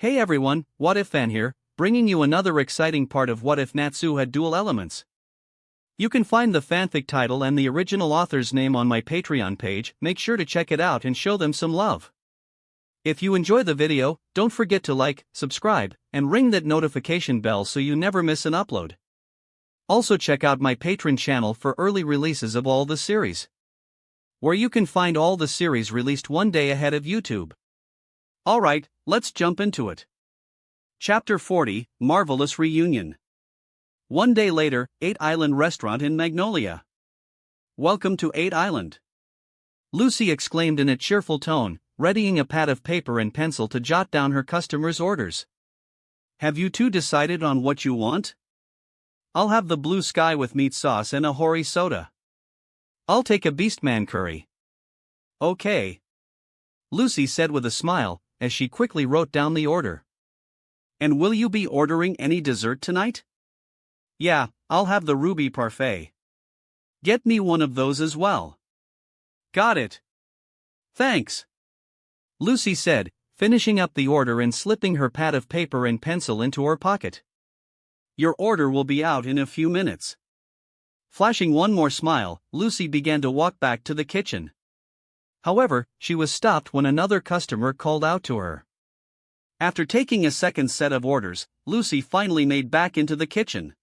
Hey everyone, What If Fan here, bringing you another exciting part of What If Natsu had dual elements. You can find the fanfic title and the original author's name on my Patreon page. Make sure to check it out and show them some love. If you enjoy the video, don't forget to like, subscribe, and ring that notification bell so you never miss an upload. Also check out my Patreon channel for early releases of all the series, where you can find all the series released one day ahead of YouTube. Alright, let's jump into it. Chapter 40, Marvelous Reunion. One day later, 8 Island Restaurant in Magnolia. Welcome to 8 Island, Lucy exclaimed in a cheerful tone, readying a pad of paper and pencil to jot down her customers' orders. Have you two decided on what you want? I'll have the blue sky with meat sauce and a hori soda. I'll take a Beastman curry. Okay, Lucy said with a smile, as she quickly wrote down the order. And will you be ordering any dessert tonight? Yeah, I'll have the ruby parfait. Get me one of those as well. Got it. Thanks, Lucy said, finishing up the order and slipping her pad of paper and pencil into her pocket. Your order will be out in a few minutes. Flashing one more smile, Lucy began to walk back to the kitchen. However, she was stopped when another customer called out to her. After taking a second set of orders, Lucy finally made back into the kitchen.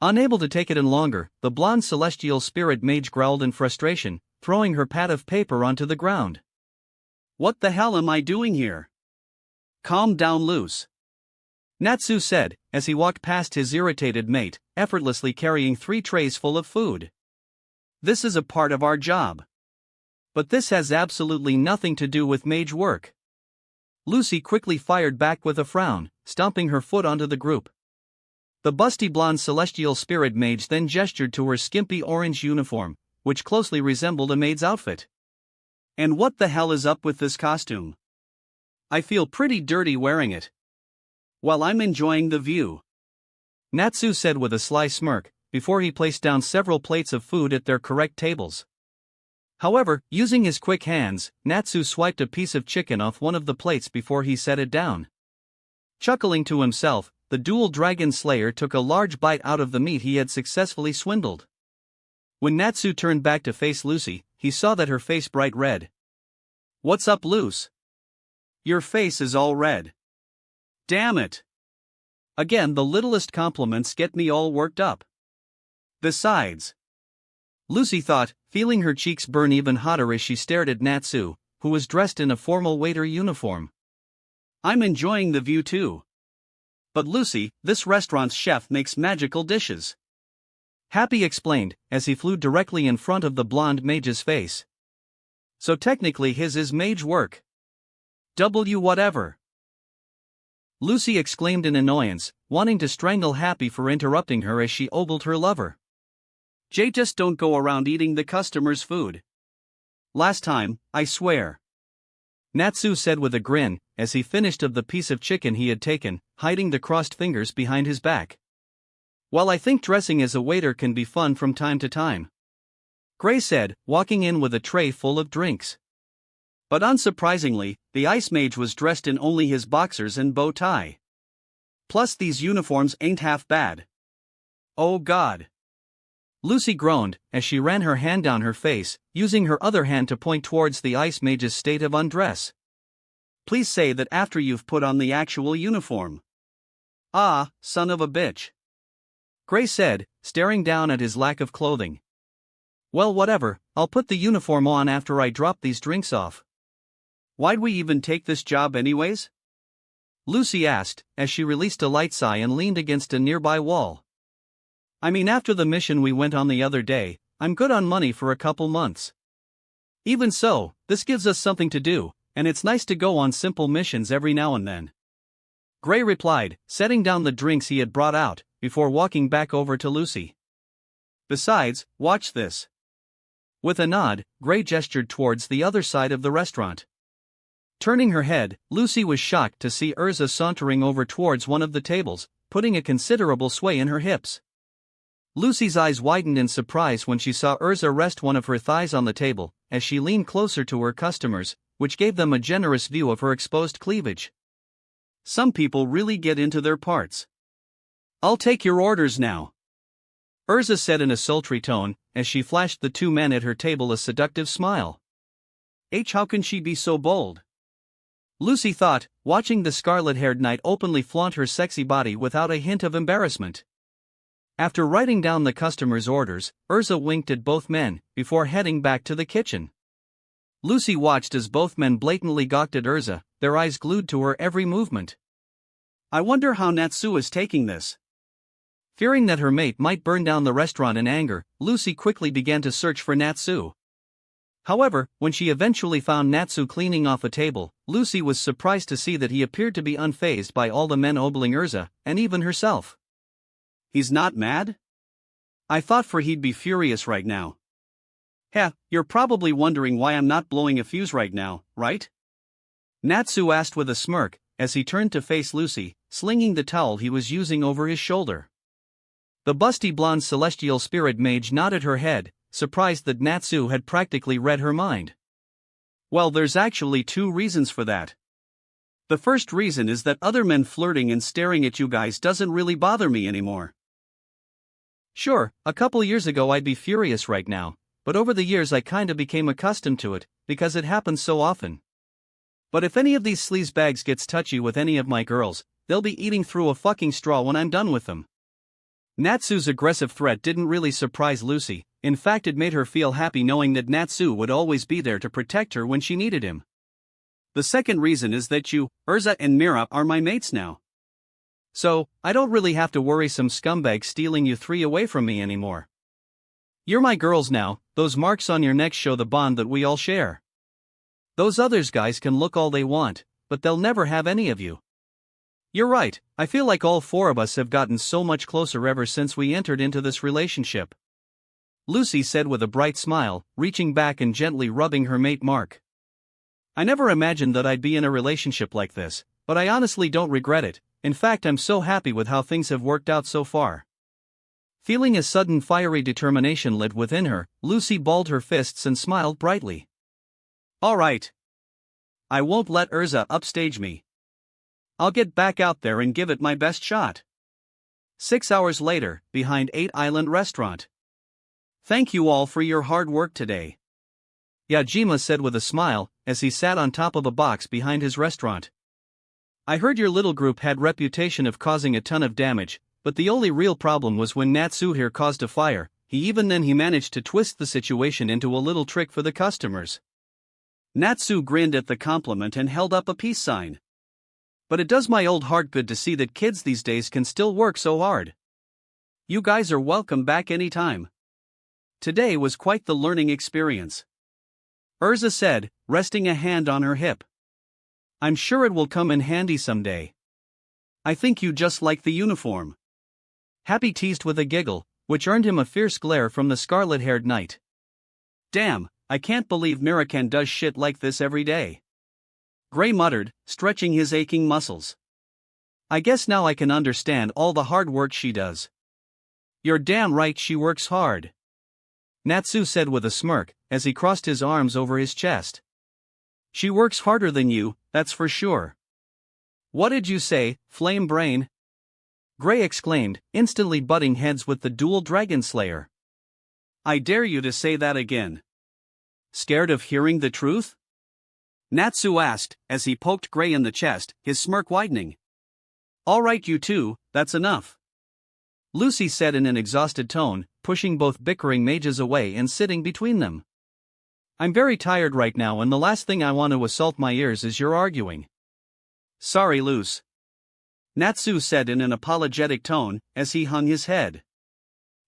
Unable to take it any longer, the blonde celestial spirit mage growled in frustration, throwing her pad of paper onto the ground. What the hell am I doing here? Calm down, Luce, Natsu said, as he walked past his irritated mate, effortlessly carrying 3 trays full of food. This is a part of our job. But this has absolutely nothing to do with mage work. Lucy quickly fired back with a frown, stomping her foot onto the group. The busty blonde celestial spirit mage then gestured to her skimpy orange uniform, which closely resembled a maid's outfit. And what the hell is up with this costume? I feel pretty dirty wearing it. While I'm enjoying the view, Natsu said with a sly smirk, before he placed down several plates of food at their correct tables. However, using his quick hands, Natsu swiped a piece of chicken off one of the plates before he set it down. Chuckling to himself, the dual dragon slayer took a large bite out of the meat he had successfully swindled. When Natsu turned back to face Lucy, he saw that her face bright red. What's up, Luce? Your face is all red. Damn it. Again, the littlest compliments get me all worked up. Besides, Lucy thought, feeling her cheeks burn even hotter as she stared at Natsu, who was dressed in a formal waiter uniform. I'm enjoying the view too. But Lucy, this restaurant's chef makes magical dishes, Happy explained, as he flew directly in front of the blonde mage's face. So technically his is mage work. Whatever, Lucy exclaimed in annoyance, wanting to strangle Happy for interrupting her as she ogled her lover. Jay, just don't go around eating the customer's food. Last time, I swear, Natsu said with a grin, as he finished of the piece of chicken he had taken, hiding the crossed fingers behind his back. While I think dressing as a waiter can be fun from time to time, Gray said, walking in with a tray full of drinks. But unsurprisingly, the ice mage was dressed in only his boxers and bow tie. Plus these uniforms ain't half bad. Oh God, Lucy groaned, as she ran her hand down her face, using her other hand to point towards the ice mage's state of undress. Please say that after you've put on the actual uniform. Ah, son of a bitch, Gray said, staring down at his lack of clothing. Well, whatever, I'll put the uniform on after I drop these drinks off. Why'd we even take this job anyways? Lucy asked, as she released a light sigh and leaned against a nearby wall. I mean, after the mission we went on the other day, I'm good on money for a couple months. Even so, this gives us something to do, and it's nice to go on simple missions every now and then, Gray replied, setting down the drinks he had brought out, before walking back over to Lucy. Besides, watch this. With a nod, Gray gestured towards the other side of the restaurant. Turning her head, Lucy was shocked to see Urza sauntering over towards one of the tables, putting a considerable sway in her hips. Lucy's eyes widened in surprise when she saw Urza rest one of her thighs on the table, as she leaned closer to her customers, which gave them a generous view of her exposed cleavage. Some people really get into their parts. I'll take your orders now, Urza said in a sultry tone, as she flashed the two men at her table a seductive smile. How can she be so bold? Lucy thought, watching the scarlet-haired knight openly flaunt her sexy body without a hint of embarrassment. After writing down the customer's orders, Urza winked at both men, before heading back to the kitchen. Lucy watched as both men blatantly gawked at Urza, their eyes glued to her every movement. I wonder how Natsu is taking this. Fearing that her mate might burn down the restaurant in anger, Lucy quickly began to search for Natsu. However, when she eventually found Natsu cleaning off a table, Lucy was surprised to see that he appeared to be unfazed by all the men ogling Urza, and even herself. He's not mad? I thought he'd be furious right now. You're probably wondering why I'm not blowing a fuse right now, right? Natsu asked with a smirk, as he turned to face Lucy, slinging the towel he was using over his shoulder. The busty blonde celestial spirit mage nodded her head, surprised that Natsu had practically read her mind. Well, there's actually two reasons for that. The first reason is that other men flirting and staring at you guys doesn't really bother me anymore. Sure, a couple years ago I'd be furious right now, but over the years I kinda became accustomed to it, because it happens so often. But if any of these sleazebags gets touchy with any of my girls, they'll be eating through a fucking straw when I'm done with them. Natsu's aggressive threat didn't really surprise Lucy, in fact it made her feel happy knowing that Natsu would always be there to protect her when she needed him. The second reason is that you, Urza and Mira are my mates now. So, I don't really have to worry some scumbag stealing you three away from me anymore. You're my girls now, those marks on your necks show the bond that we all share. Those others guys can look all they want, but they'll never have any of you. You're right, I feel like all four of us have gotten so much closer ever since we entered into this relationship. Lucy said with a bright smile, reaching back and gently rubbing her mate Mark. I never imagined that I'd be in a relationship like this, but I honestly don't regret it. In fact, I'm so happy with how things have worked out so far. Feeling a sudden fiery determination lit within her, Lucy balled her fists and smiled brightly. All right. I won't let Urza upstage me. I'll get back out there and give it my best shot. 6 hours later, behind 8 Island Restaurant. Thank you all for your hard work today, Yajima said with a smile, as he sat on top of a box behind his restaurant. I heard your little group had reputation of causing a ton of damage, but the only real problem was when Natsu here caused a fire. He managed to twist the situation into a little trick for the customers. Natsu grinned at the compliment and held up a peace sign. But it does my old heart good to see that kids these days can still work so hard. You guys are welcome back anytime. Today was quite the learning experience, Urza said, resting a hand on her hip. I'm sure it will come in handy someday. I think you just like the uniform. Happy teased with a giggle, which earned him a fierce glare from the scarlet-haired knight. Damn, I can't believe Mirakan does shit like this every day, Gray muttered, stretching his aching muscles. I guess now I can understand all the hard work she does. You're damn right she works hard, Natsu said with a smirk, as he crossed his arms over his chest. She works harder than you, that's for sure. What did you say, Flame Brain? Gray exclaimed, instantly butting heads with the dual dragon slayer. I dare you to say that again. Scared of hearing the truth? Natsu asked, as he poked Gray in the chest, his smirk widening. All right you two, that's enough, Lucy said in an exhausted tone, pushing both bickering mages away and sitting between them. I'm very tired right now and the last thing I want to assault my ears is your arguing. Sorry Luce, Natsu said in an apologetic tone, as he hung his head.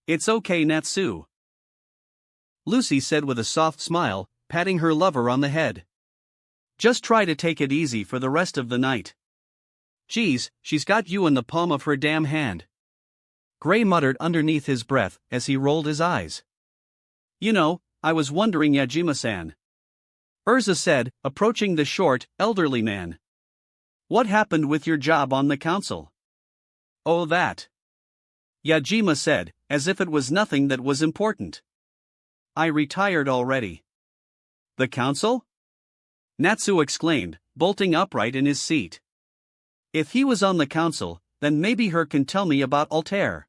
It's okay Natsu, Lucy said with a soft smile, patting her lover on the head. Just try to take it easy for the rest of the night. Geez, she's got you in the palm of her damn hand, Gray muttered underneath his breath, as he rolled his eyes. You know, I was wondering Yajima-san, Urza said, approaching the short, elderly man. What happened with your job on the council? Oh that, Yajima said, as if it was nothing that was important. I retired already. The council? Natsu exclaimed, bolting upright in his seat. If he was on the council, then maybe her can tell me about Altair.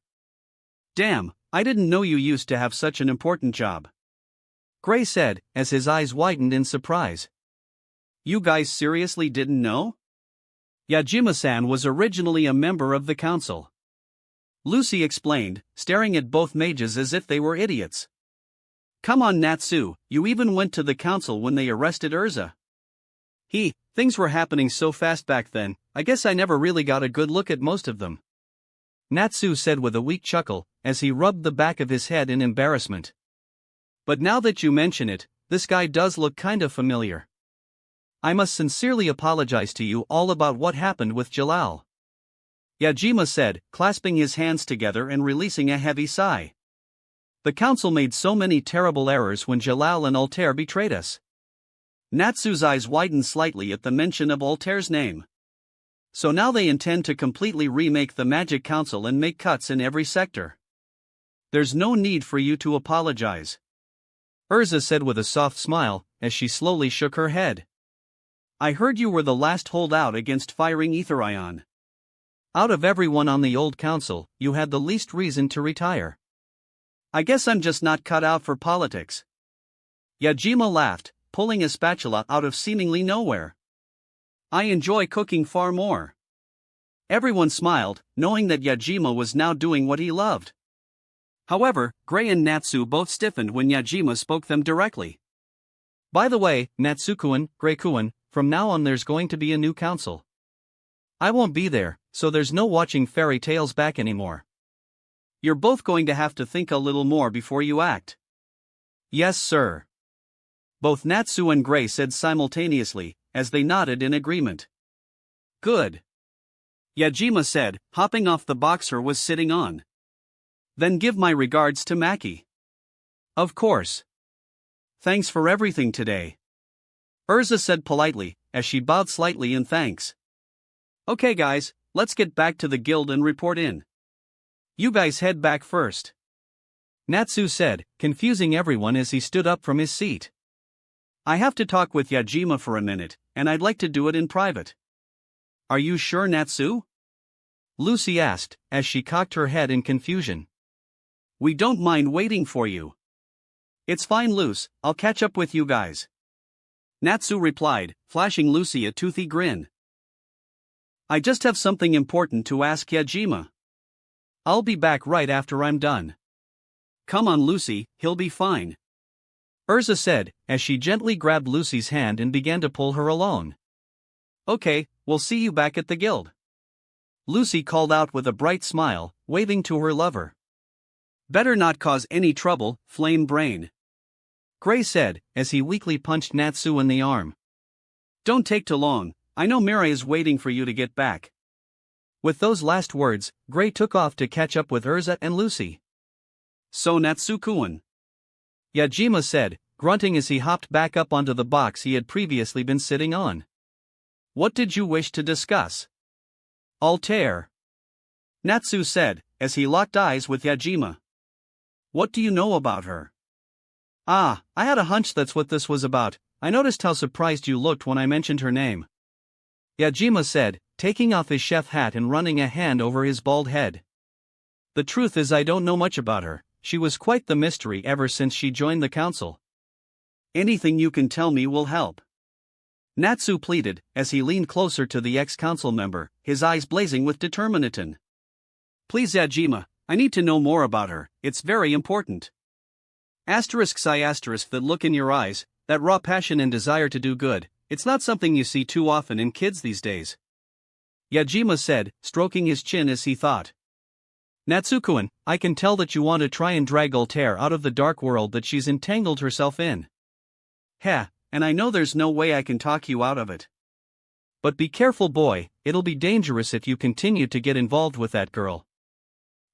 Damn, I didn't know you used to have such an important job. Gray said, as his eyes widened in surprise. You guys seriously didn't know? Yajima-san was originally a member of the council. Lucy explained, staring at both mages as if they were idiots. Come on Natsu, you even went to the council when they arrested Urza. Things were happening so fast back then, I guess I never really got a good look at most of them. Natsu said with a weak chuckle, as he rubbed the back of his head in embarrassment. But now that you mention it, this guy does look kinda familiar. I must sincerely apologize to you all about what happened with Jalal. Yajima said, clasping his hands together and releasing a heavy sigh. The council made so many terrible errors when Jalal and Altair betrayed us. Natsu's eyes widened slightly at the mention of Altair's name. So now they intend to completely remake the Magic Council and make cuts in every sector. There's no need for you to apologize. Urza said with a soft smile, as she slowly shook her head. I heard you were the last holdout against firing Aetherion. Out of everyone on the old council, you had the least reason to retire. I guess I'm just not cut out for politics. Yajima laughed, pulling a spatula out of seemingly nowhere. I enjoy cooking far more. Everyone smiled, knowing that Yajima was now doing what he loved. However, Gray and Natsu both stiffened when Yajima spoke them directly. By the way, Natsukuan, Graykuan, from now on there's going to be a new council. I won't be there, so there's no watching fairy tales back anymore. You're both going to have to think a little more before you act. Yes, sir. Both Natsu and Gray said simultaneously, as they nodded in agreement. Good. Yajima said, hopping off the box her was sitting on. Then give my regards to Maki. Of course. Thanks for everything today. Urza said politely, as she bowed slightly in thanks. Okay guys, let's get back to the guild and report in. You guys head back first. Natsu said, confusing everyone as he stood up from his seat. I have to talk with Yajima for a minute, and I'd like to do it in private. Are you sure, Natsu? Lucy asked, as she cocked her head in confusion. We don't mind waiting for you. It's fine, Luce, I'll catch up with you guys. Natsu replied, flashing Lucy a toothy grin. I just have something important to ask Yajima. I'll be back right after I'm done. Come on, Lucy, he'll be fine. Urza said, as she gently grabbed Lucy's hand and began to pull her along. Okay, we'll see you back at the guild. Lucy called out with a bright smile, waving to her lover. Better not cause any trouble, flame brain. Gray said, as he weakly punched Natsu in the arm. Don't take too long, I know Mirai is waiting for you to get back. With those last words, Gray took off to catch up with Urza and Lucy. So Natsu-kun. Yajima said, grunting as he hopped back up onto the box he had previously been sitting on. What did you wish to discuss? Altair. Natsu said, as he locked eyes with Yajima. What do you know about her? I had a hunch that's what this was about. I noticed how surprised you looked when I mentioned her name. Yajima said, taking off his chef hat and running a hand over his bald head. The truth is I don't know much about her. She was quite the mystery ever since she joined the council. Anything you can tell me will help. Natsu pleaded, as he leaned closer to the ex-council member, his eyes blazing with determination. Please Yajima, I need to know more about her, it's very important. That look in your eyes, that raw passion and desire to do good, it's not something you see too often in kids these days. Yajima said, stroking his chin as he thought. Natsukuan, I can tell that you want to try and drag Altair out of the dark world that she's entangled herself in. And I know there's no way I can talk you out of it. But be careful, boy, it'll be dangerous if you continue to get involved with that girl.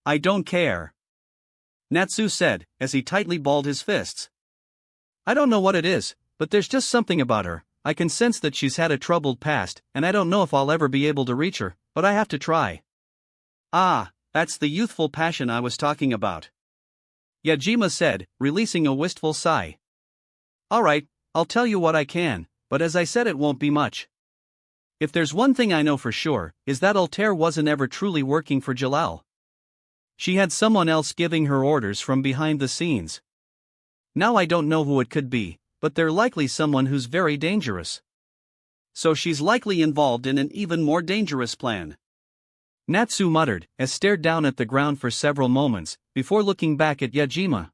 I don't care. Natsu said, as he tightly balled his fists. I don't know what it is, but there's just something about her. I can sense that she's had a troubled past, and I don't know if I'll ever be able to reach her, but I have to try. That's the youthful passion I was talking about. Yajima said, releasing a wistful sigh. Alright, I'll tell you what I can, but as I said it won't be much. If there's one thing I know for sure, is that Altair wasn't ever truly working for Jalal. She had someone else giving her orders from behind the scenes. Now I don't know who it could be, but they're likely someone who's very dangerous. So she's likely involved in an even more dangerous plan. Natsu muttered, as stared down at the ground for several moments, before looking back at Yajima.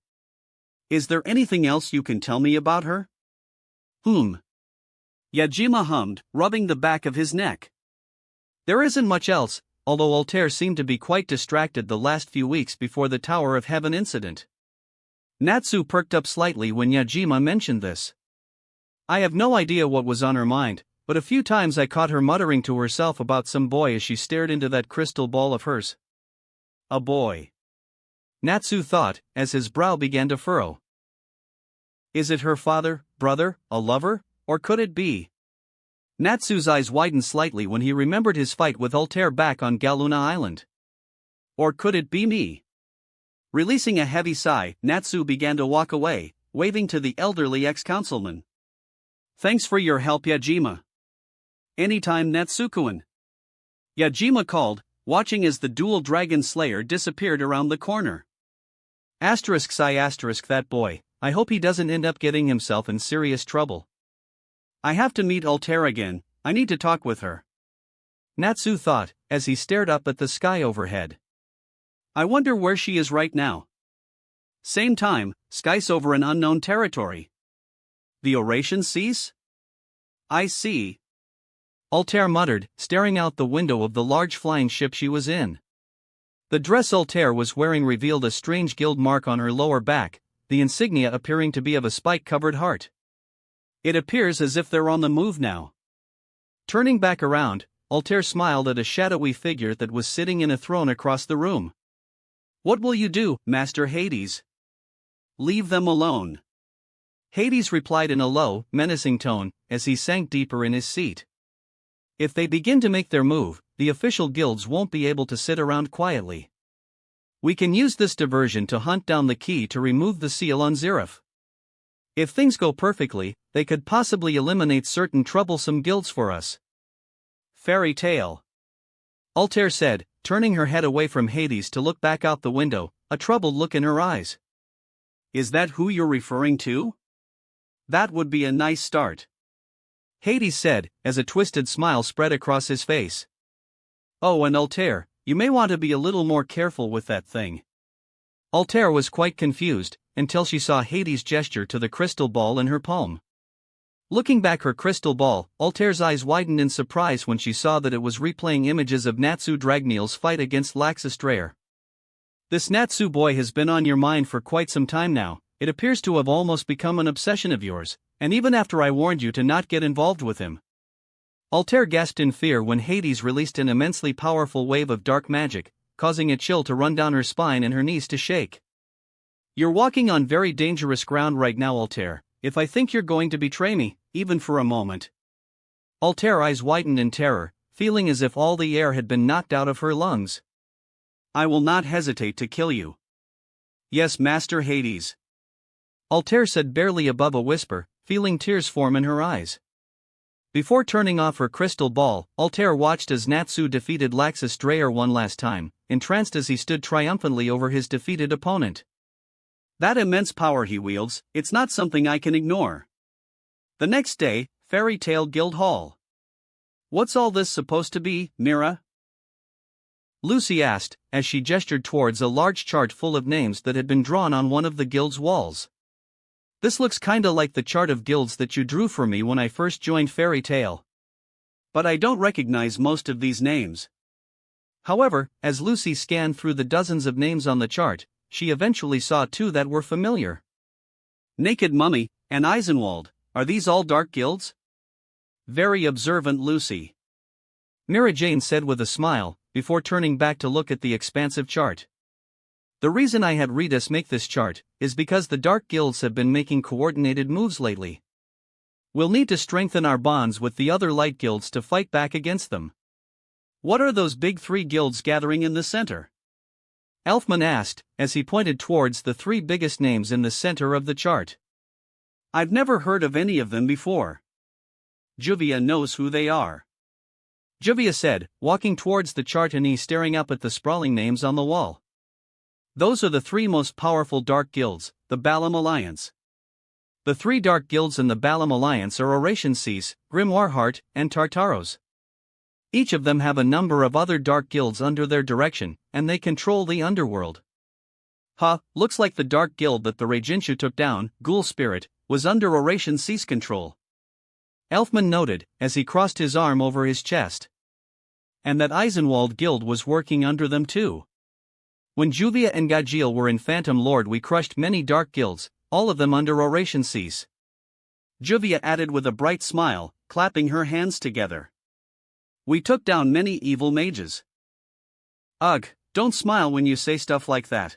Is there anything else you can tell me about her? Yajima hummed, rubbing the back of his neck. There isn't much else, although Altair seemed to be quite distracted the last few weeks before the Tower of Heaven incident. Natsu perked up slightly when Yajima mentioned this. I have no idea what was on her mind, but a few times I caught her muttering to herself about some boy as she stared into that crystal ball of hers. A boy. Natsu thought, as his brow began to furrow. Is it her father, brother, a lover, or could it be? Natsu's eyes widened slightly when he remembered his fight with Altair back on Galuna Island. Or could it be me? Releasing a heavy sigh, Natsu began to walk away, waving to the elderly ex-councilman. Thanks for your help, Yajima. Anytime, Natsukuan. Yajima called, watching as the dual dragon slayer disappeared around the corner. That boy, I hope he doesn't end up getting himself in serious trouble. I have to meet Altair again, I need to talk with her. Natsu thought, as he stared up at the sky overhead. I wonder where she is right now. Same time, skies over an unknown territory. The oration cease? I see. Altair muttered, staring out the window of the large flying ship she was in. The dress Altair was wearing revealed a strange gild mark on her lower back, the insignia appearing to be of a spike-covered heart. It appears as if they're on the move now. Turning back around, Altair smiled at a shadowy figure that was sitting in a throne across the room. What will you do, Master Hades? Leave them alone. Hades replied in a low, menacing tone, as he sank deeper in his seat. If they begin to make their move, the official guilds won't be able to sit around quietly. We can use this diversion to hunt down the key to remove the seal on Zerif. If things go perfectly, they could possibly eliminate certain troublesome guilds for us. Fairy tale. Altair said, turning her head away from Hades to look back out the window, a troubled look in her eyes. Is that who you're referring to? That would be a nice start. Hades said, as a twisted smile spread across his face. Oh, and Altair, you may want to be a little more careful with that thing. Altair was quite confused, until she saw Hades gesture to the crystal ball in her palm. Looking back her crystal ball, Altair's eyes widened in surprise when she saw that it was replaying images of Natsu Dragnil's fight against Laxus Dreyer. This Natsu boy has been on your mind for quite some time now, it appears to have almost become an obsession of yours, and even after I warned you to not get involved with him. Altair gasped in fear when Hades released an immensely powerful wave of dark magic, causing a chill to run down her spine and her knees to shake. You're walking on very dangerous ground right now, Altair, if I think you're going to betray me, even for a moment. Altair's eyes widened in terror, feeling as if all the air had been knocked out of her lungs. I will not hesitate to kill you. Yes, Master Hades. Altair said barely above a whisper, feeling tears form in her eyes. Before turning off her crystal ball, Altair watched as Natsu defeated Laxus Dreyer one last time, entranced as he stood triumphantly over his defeated opponent. That immense power he wields, it's not something I can ignore. The next day, Fairy Tale Guild Hall. What's all this supposed to be, Mira? Lucy asked, as she gestured towards a large chart full of names that had been drawn on one of the guild's walls. This looks kinda like the chart of guilds that you drew for me when I first joined Fairy Tale. But I don't recognize most of these names. However, as Lucy scanned through the dozens of names on the chart, she eventually saw two that were familiar. Naked Mummy and Eisenwald, are these all dark guilds? Very observant Lucy. Mira Jane said with a smile, before turning back to look at the expansive chart. The reason I had Ritas make this chart is because the dark guilds have been making coordinated moves lately. We'll need to strengthen our bonds with the other light guilds to fight back against them. What are those big three guilds gathering in the center? Elfman asked, as he pointed towards the three biggest names in the center of the chart. I've never heard of any of them before. Juvia knows who they are. Juvia said, walking towards the chart and staring up at the sprawling names on the wall. Those are the three most powerful dark guilds, the Balam Alliance. The three dark guilds in the Balam Alliance are Oration Cease, Grimoire Heart, and Tartaros. Each of them have a number of other dark guilds under their direction, and they control the underworld. Looks like the dark guild that the Reginshu took down, Ghoul Spirit, was under Oration Cease control. Elfman noted, as he crossed his arm over his chest. And that Eisenwald guild was working under them too. When Juvia and Gajiel were in Phantom Lord, we crushed many dark guilds, all of them under Oration Cease. Juvia added with a bright smile, clapping her hands together. We took down many evil mages. Ugh, don't smile when you say stuff like that.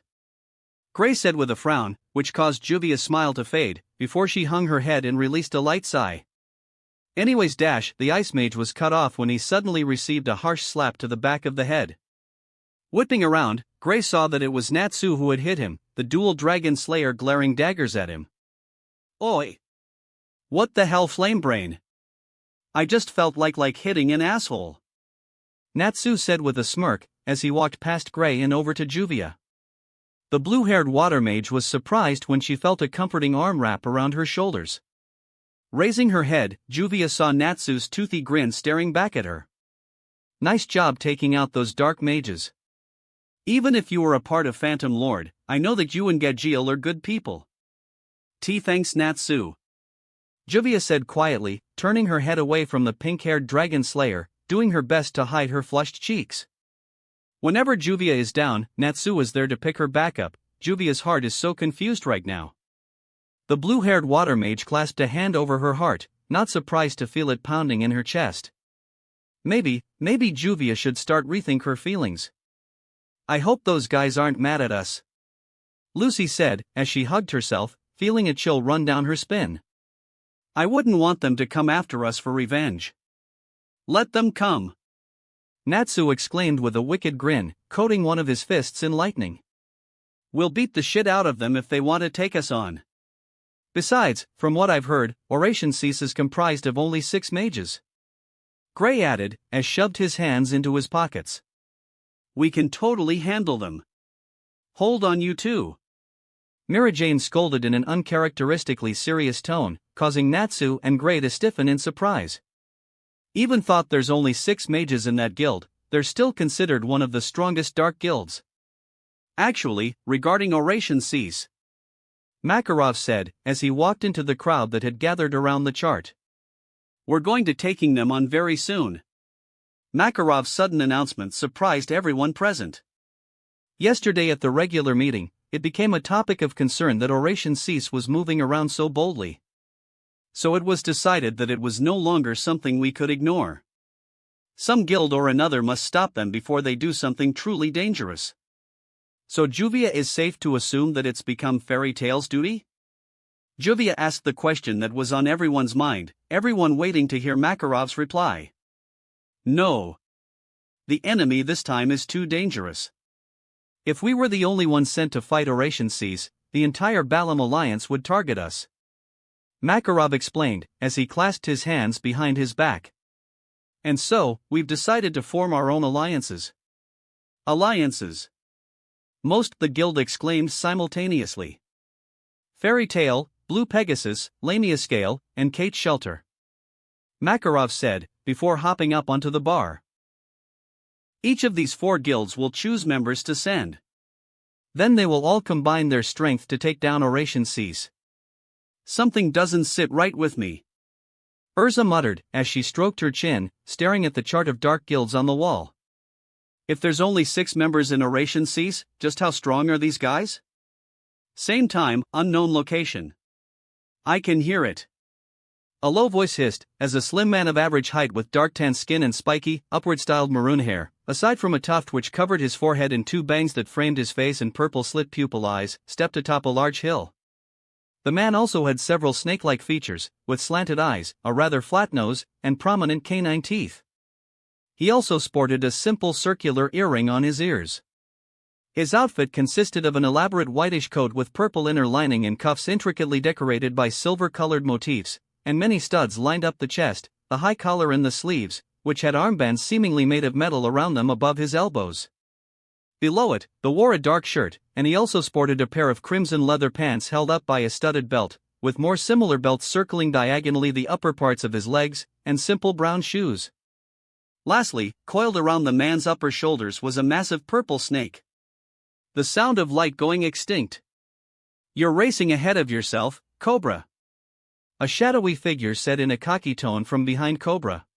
Gray said with a frown, which caused Juvia's smile to fade, before she hung her head and released a light sigh. Anyways, the Ice Mage was cut off when he suddenly received a harsh slap to the back of the head. Whipping around, Gray saw that it was Natsu who had hit him, the dual Dragon Slayer glaring daggers at him. Oi! What the hell, Flamebrain? I just felt like hitting an asshole. Natsu said with a smirk, as he walked past Gray and over to Juvia. The blue-haired water mage was surprised when she felt a comforting arm wrap around her shoulders. Raising her head, Juvia saw Natsu's toothy grin staring back at her. Nice job taking out those dark mages. Even if you were a part of Phantom Lord, I know that you and Gajiel are good people. Thanks, Natsu. Juvia said quietly, turning her head away from the pink-haired Dragon Slayer, doing her best to hide her flushed cheeks. Whenever Juvia is down, Natsu is there to pick her back up. Juvia's heart is so confused right now. The blue-haired water mage clasped a hand over her heart, not surprised to feel it pounding in her chest. Maybe Juvia should start rethink her feelings. I hope those guys aren't mad at us. Lucy said, as she hugged herself, feeling a chill run down her spine. I wouldn't want them to come after us for revenge. Let them come. Natsu exclaimed with a wicked grin, coating one of his fists in lightning. We'll beat the shit out of them if they want to take us on. Besides, from what I've heard, Oration Cease is comprised of only 6 mages. Gray added, as shoved his hands into his pockets. We can totally handle them. Hold on, you two. Mira Jane scolded in an uncharacteristically serious tone, causing Natsu and Gray to stiffen in surprise. Even thought there's only 6 mages in that guild, they're still considered one of the strongest dark guilds. Actually, regarding Oration Cease, Makarov said, as he walked into the crowd that had gathered around the chart. We're going to taking them on very soon. Makarov's sudden announcement surprised everyone present. Yesterday at the regular meeting, it became a topic of concern that Oration Cease was moving around so boldly. So it was decided that it was no longer something we could ignore. Some guild or another must stop them before they do something truly dangerous. So Juvia is safe to assume that it's become Fairy Tail's duty? Juvia asked the question that was on everyone's mind, everyone waiting to hear Makarov's reply. No. The enemy this time is too dangerous. If we were the only ones sent to fight Oration Cease, the entire Balam Alliance would target us. Makarov explained, as he clasped his hands behind his back. And so, we've decided to form our own alliances. Alliances. Most the guild exclaimed simultaneously. Fairy Tail, Blue Pegasus, Lamia Scale, and Kate Shelter. Makarov said, before hopping up onto the bar. Each of these 4 guilds will choose members to send. Then they will all combine their strength to take down Oration Cease. Something doesn't sit right with me. Urza muttered, as she stroked her chin, staring at the chart of dark guilds on the wall. If there's only 6 members in Oration Cease, just how strong are these guys? Same time, unknown location. I can hear it. A low voice hissed, as a slim man of average height with dark tan skin and spiky, upward-styled maroon hair, aside from a tuft which covered his forehead and 2 bangs that framed his face and purple slit pupil eyes, stepped atop a large hill. The man also had several snake-like features, with slanted eyes, a rather flat nose, and prominent canine teeth. He also sported a simple circular earring on his ears. His outfit consisted of an elaborate whitish coat with purple inner lining and cuffs intricately decorated by silver-colored motifs, and many studs lined up the chest, the high collar and the sleeves, which had armbands seemingly made of metal around them above his elbows. Below it, the wore a dark shirt, and he also sported a pair of crimson leather pants held up by a studded belt, with more similar belts circling diagonally the upper parts of his legs, and simple brown shoes. Lastly, coiled around the man's upper shoulders was a massive purple snake. The sound of light going extinct. "You're racing ahead of yourself, Cobra," a shadowy figure said in a cocky tone from behind Cobra.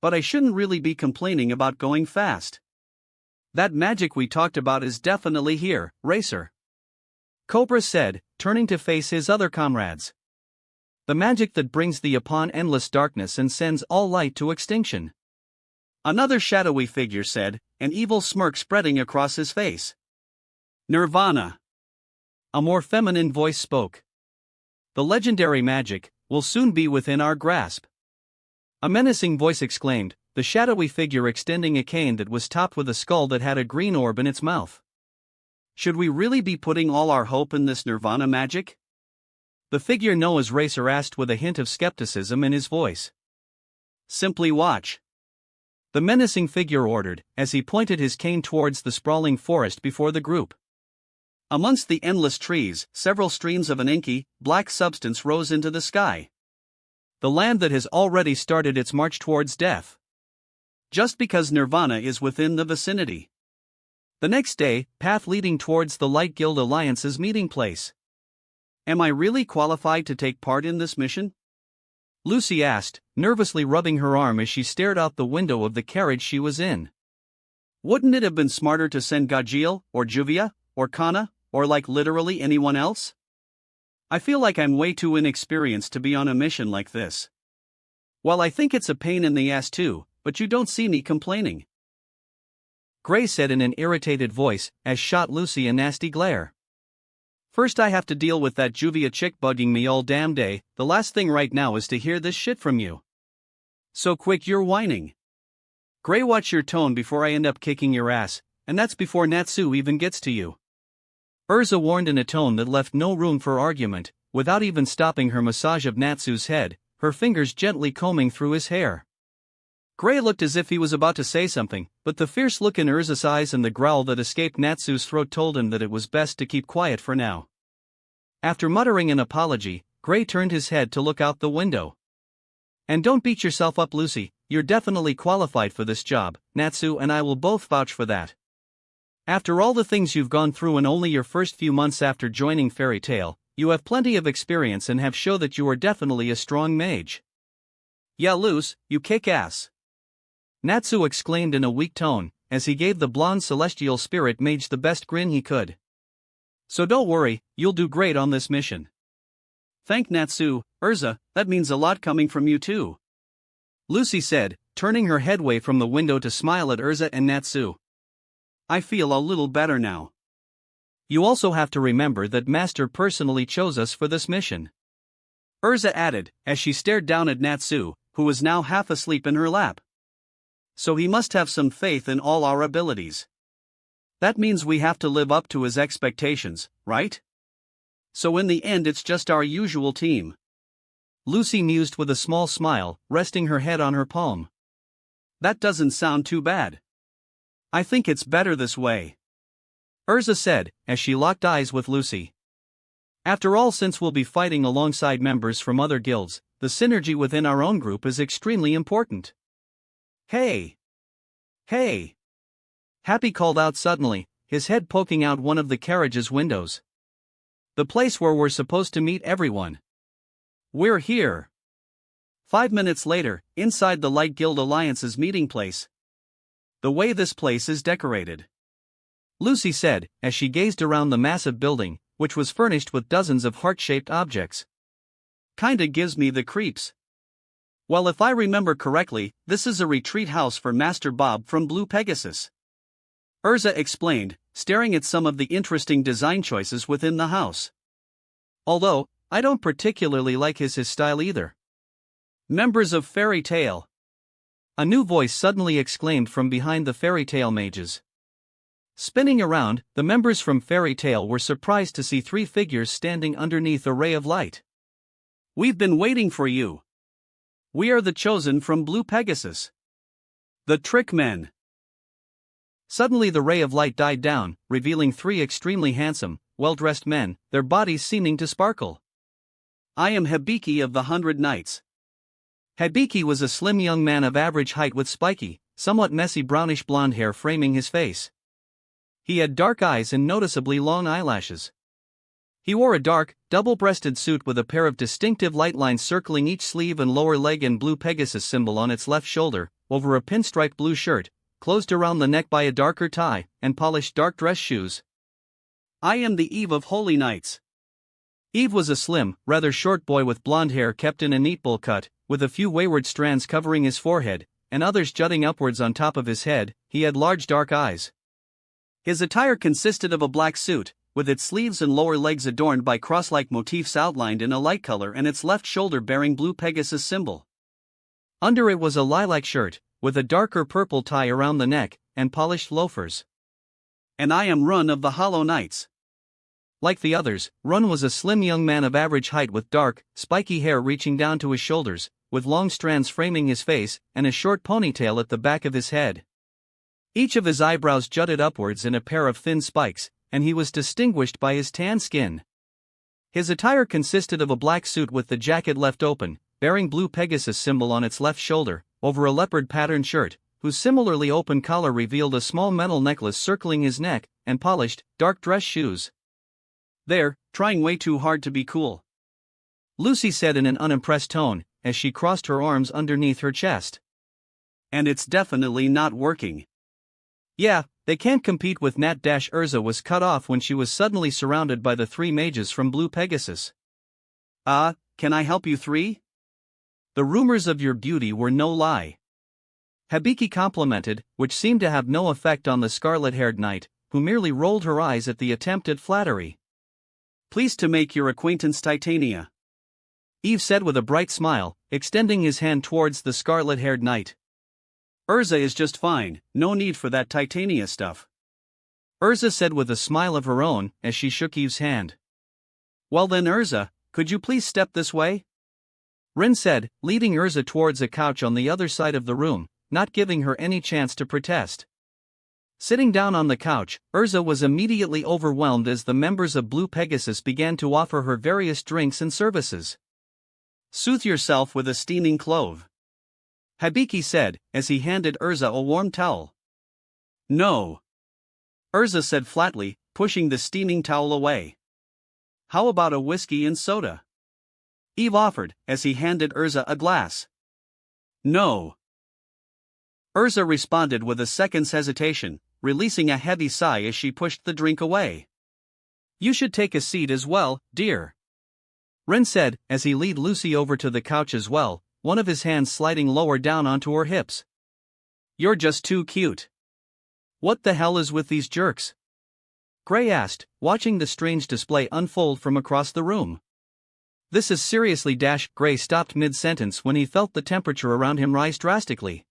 "But I shouldn't really be complaining about going fast. That magic we talked about is definitely here, Racer," Cobra said, turning to face his other comrades. "The magic that brings thee upon endless darkness and sends all light to extinction," another shadowy figure said, an evil smirk spreading across his face. "Nirvana," a more feminine voice spoke. "The legendary magic will soon be within our grasp," a menacing voice exclaimed, the shadowy figure extending a cane that was topped with a skull that had a green orb in its mouth. "Should we really be putting all our hope in this Nirvana magic?" the figure known as Racer asked with a hint of skepticism in his voice. "Simply watch," the menacing figure ordered, as he pointed his cane towards the sprawling forest before the group. Amongst the endless trees, several streams of an inky, black substance rose into the sky. The land that has already started its march towards death. Just because Nirvana is within the vicinity. The next day, path leading towards the Light Guild Alliance's meeting place. "Am I really qualified to take part in this mission?" Lucy asked, nervously rubbing her arm as she stared out the window of the carriage she was in. "Wouldn't it have been smarter to send Gajeel, or Juvia, or Kana, or like literally anyone else? I feel like I'm way too inexperienced to be on a mission like this. Well, I think it's a pain in the ass too, but you don't see me complaining," Gray said in an irritated voice, as shot Lucy a nasty glare. "First I have to deal with that Juvia chick bugging me all damn day, the last thing right now is to hear this shit from you. So quick you're whining. Gray, watch your tone before I end up kicking your ass, and that's before Natsu even gets to you," Urza warned in a tone that left no room for argument, without even stopping her massage of Natsu's head, her fingers gently combing through his hair. Gray looked as if he was about to say something, but the fierce look in Urza's eyes and the growl that escaped Natsu's throat told him that it was best to keep quiet for now. After muttering an apology, Gray turned his head to look out the window. "And don't beat yourself up, Lucy, you're definitely qualified for this job, Natsu and I will both vouch for that. After all the things you've gone through in only your first few months after joining Fairy Tail, you have plenty of experience and have shown that you are definitely a strong mage. Yeah, Luce, you kick ass," Natsu exclaimed in a weak tone, as he gave the blonde celestial spirit mage the best grin he could. "So don't worry, you'll do great on this mission." "Thank Natsu, Urza, that means a lot coming from you too," Lucy said, turning her head away from the window to smile at Urza and Natsu. "I feel a little better now. You also have to remember that Master personally chose us for this mission," Urza added, as she stared down at Natsu, who was now half asleep in her lap. "So he must have some faith in all our abilities. That means we have to live up to his expectations, right? So in the end it's just our usual team," Lucy mused with a small smile, resting her head on her palm. "That doesn't sound too bad. I think it's better this way," Urza said, as she locked eyes with Lucy. "After all, since we'll be fighting alongside members from other guilds, the synergy within our own group is extremely important." "Hey! Hey!" Happy called out suddenly, his head poking out one of the carriage's windows. "The place where we're supposed to meet everyone. We're here." 5 minutes later, inside the Light Guild Alliance's meeting place. "The way this place is decorated," Lucy said, as she gazed around the massive building, which was furnished with dozens of heart-shaped objects. "Kinda gives me the creeps. Well, if I remember correctly, this is a retreat house for Master Bob from Blue Pegasus," Urza explained, staring at some of the interesting design choices within the house. "Although, I don't particularly like his style either." "Members of Fairy Tail," a new voice suddenly exclaimed from behind the Fairy Tail mages. Spinning around, the members from Fairy Tail were surprised to see 3 figures standing underneath a ray of light. "We've been waiting for you. We are the chosen from Blue Pegasus," The Trick Men. Suddenly the ray of light died down, revealing three extremely handsome, well-dressed men, their bodies seeming to sparkle. I am Hibiki of the 100 Knights. Hibiki was a slim young man of average height with spiky, somewhat messy brownish blonde hair framing his face. He had dark eyes and noticeably long eyelashes. He wore a dark, double-breasted suit with a pair of distinctive light lines circling each sleeve and lower leg and blue Pegasus symbol on its left shoulder, over a pinstripe blue shirt, closed around the neck by a darker tie, and polished dark dress shoes. I am the Eve of Holy Knights. Eve was a slim, rather short boy with blonde hair kept in a neat bowl cut, with a few wayward strands covering his forehead, and others jutting upwards on top of his head. He had large dark eyes. His attire consisted of a black suit, with its sleeves and lower legs adorned by cross-like motifs outlined in a light color and its left shoulder bearing blue Pegasus symbol. Under it was a lilac shirt, with a darker purple tie around the neck, and polished loafers. And I am Run of the Hollow Knights. Like the others, Run was a slim young man of average height with dark, spiky hair reaching down to his shoulders, with long strands framing his face, and a short ponytail at the back of his head. Each of his eyebrows jutted upwards in a pair of thin spikes, and he was distinguished by his tan skin. His attire consisted of a black suit with the jacket left open, bearing blue Pegasus symbol on its left shoulder, over a leopard-patterned shirt, whose similarly open collar revealed a small metal necklace circling his neck, and polished, dark dress shoes. They're trying way too hard to be cool, Lucy said in an unimpressed tone, as she crossed her arms underneath her chest. And it's definitely not working. Yeah, they can't compete with Nat. Urza was cut off when she was suddenly surrounded by the three mages from Blue Pegasus. Can I help you three? The rumors of your beauty were no lie. Hibiki complimented, which seemed to have no effect on the scarlet-haired knight, who merely rolled her eyes at the attempt at flattery. Pleased to make your acquaintance, Titania. Eve said with a bright smile, extending his hand towards the scarlet-haired knight. Urza is just fine, no need for that Titania stuff. Urza said with a smile of her own, as she shook Eve's hand. Well then Urza, could you please step this way? Rin said, leading Urza towards a couch on the other side of the room, not giving her any chance to protest. Sitting down on the couch, Urza was immediately overwhelmed as the members of Blue Pegasus began to offer her various drinks and services. Soothe yourself with a steaming clove, Hibiki said, as he handed Urza a warm towel. No, Urza said flatly, pushing the steaming towel away. How about a whiskey and soda? Eve offered, as he handed Urza a glass. No. Urza responded with a second's hesitation, releasing a heavy sigh as she pushed the drink away. You should take a seat as well, dear, Ren said, as he led Lucy over to the couch as well, one of his hands sliding lower down onto her hips. You're just too cute. What the hell is with these jerks? Gray asked, watching the strange display unfold from across the room. This is seriously Gray stopped mid-sentence when he felt the temperature around him rise drastically.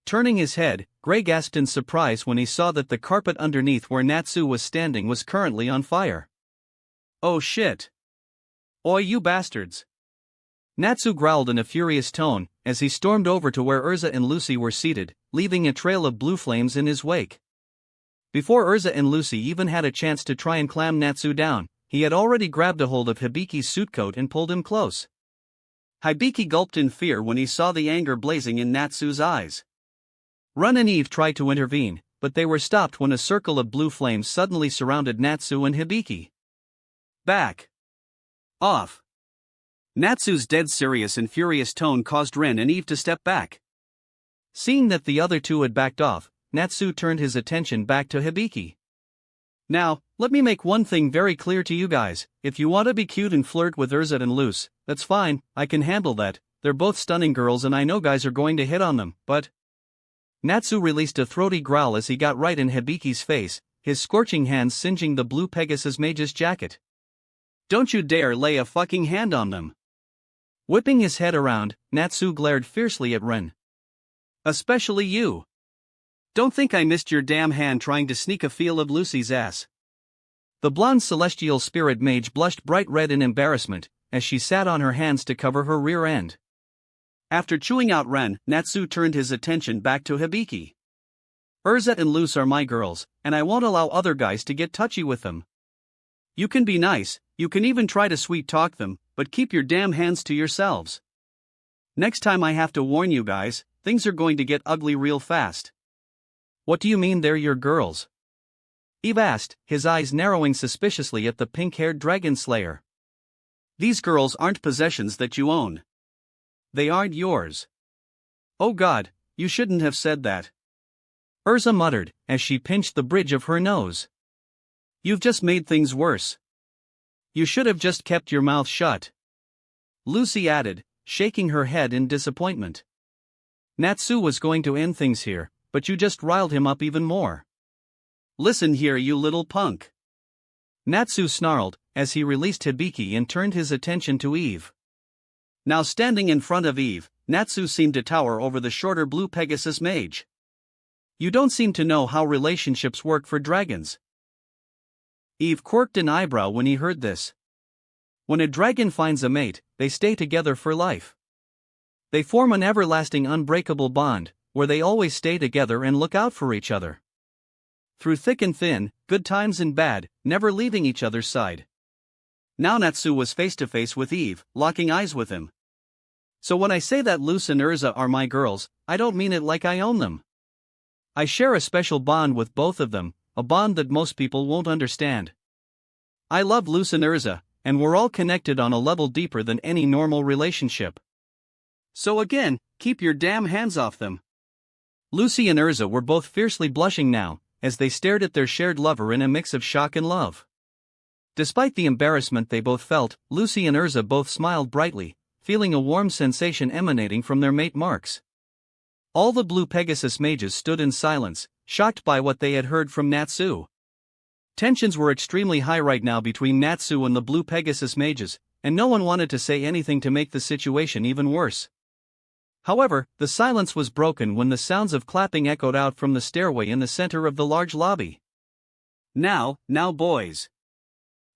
Turning his head, Gray gasped in surprise when he saw that the carpet underneath where Natsu was standing was currently on fire. Oh shit. Oi you bastards. Natsu growled in a furious tone, as he stormed over to where Urza and Lucy were seated, leaving a trail of blue flames in his wake. Before Urza and Lucy even had a chance to try and clam Natsu down, he had already grabbed a hold of Hibiki's suitcoat and pulled him close. Hibiki gulped in fear when he saw the anger blazing in Natsu's eyes. Run and Eve tried to intervene, but they were stopped when a circle of blue flames suddenly surrounded Natsu and Hibiki. Back off. Natsu's dead serious and furious tone caused Ren and Eve to step back. Seeing that the other two had backed off, Natsu turned his attention back to Hibiki. Now, let me make one thing very clear to you guys. If you want to be cute and flirt with Urza and Luce, that's fine, I can handle that. They're both stunning girls and I know guys are going to hit on them, but... Natsu released a throaty growl as he got right in Hibiki's face, his scorching hands singeing the Blue Pegasus mage's jacket. Don't you dare lay a fucking hand on them. Whipping his head around, Natsu glared fiercely at Ren. Especially you. Don't think I missed your damn hand trying to sneak a feel of Lucy's ass. The blonde celestial spirit mage blushed bright red in embarrassment, as she sat on her hands to cover her rear end. After chewing out Ren, Natsu turned his attention back to Hibiki. Urza and Luce are my girls, and I won't allow other guys to get touchy with them. You can be nice, you can even try to sweet talk them, but keep your damn hands to yourselves. Next time I have to warn you guys, things are going to get ugly real fast. What do you mean they're your girls? Eve asked, his eyes narrowing suspiciously at the pink-haired dragon slayer. These girls aren't possessions that you own. They aren't yours. Oh God, you shouldn't have said that. Urza muttered, as she pinched the bridge of her nose. You've just made things worse. You should have just kept your mouth shut. Lucy added, shaking her head in disappointment. Natsu was going to end things here, but you just riled him up even more. Listen here, you little punk. Natsu snarled, as he released Hibiki and turned his attention to Eve. Now standing in front of Eve, Natsu seemed to tower over the shorter blue Pegasus mage. You don't seem to know how relationships work for dragons. Eve quirked an eyebrow when he heard this. When a dragon finds a mate, they stay together for life. They form an everlasting unbreakable bond, where they always stay together and look out for each other. Through thick and thin, good times and bad, never leaving each other's side. Now Natsu was face to face with Eve, locking eyes with him. So when I say that Luce and Urza are my girls, I don't mean it like I own them. I share a special bond with both of them, a bond that most people won't understand. I love Luce and Urza, and we're all connected on a level deeper than any normal relationship. So again, keep your damn hands off them. Lucy and Urza were both fiercely blushing now, as they stared at their shared lover in a mix of shock and love. Despite the embarrassment they both felt, Lucy and Urza both smiled brightly, feeling a warm sensation emanating from their mate marks. All the blue Pegasus mages stood in silence, shocked by what they had heard from Natsu. Tensions were extremely high right now between Natsu and the blue Pegasus mages, and no one wanted to say anything to make the situation even worse. However, the silence was broken when the sounds of clapping echoed out from the stairway in the center of the large lobby. Now boys.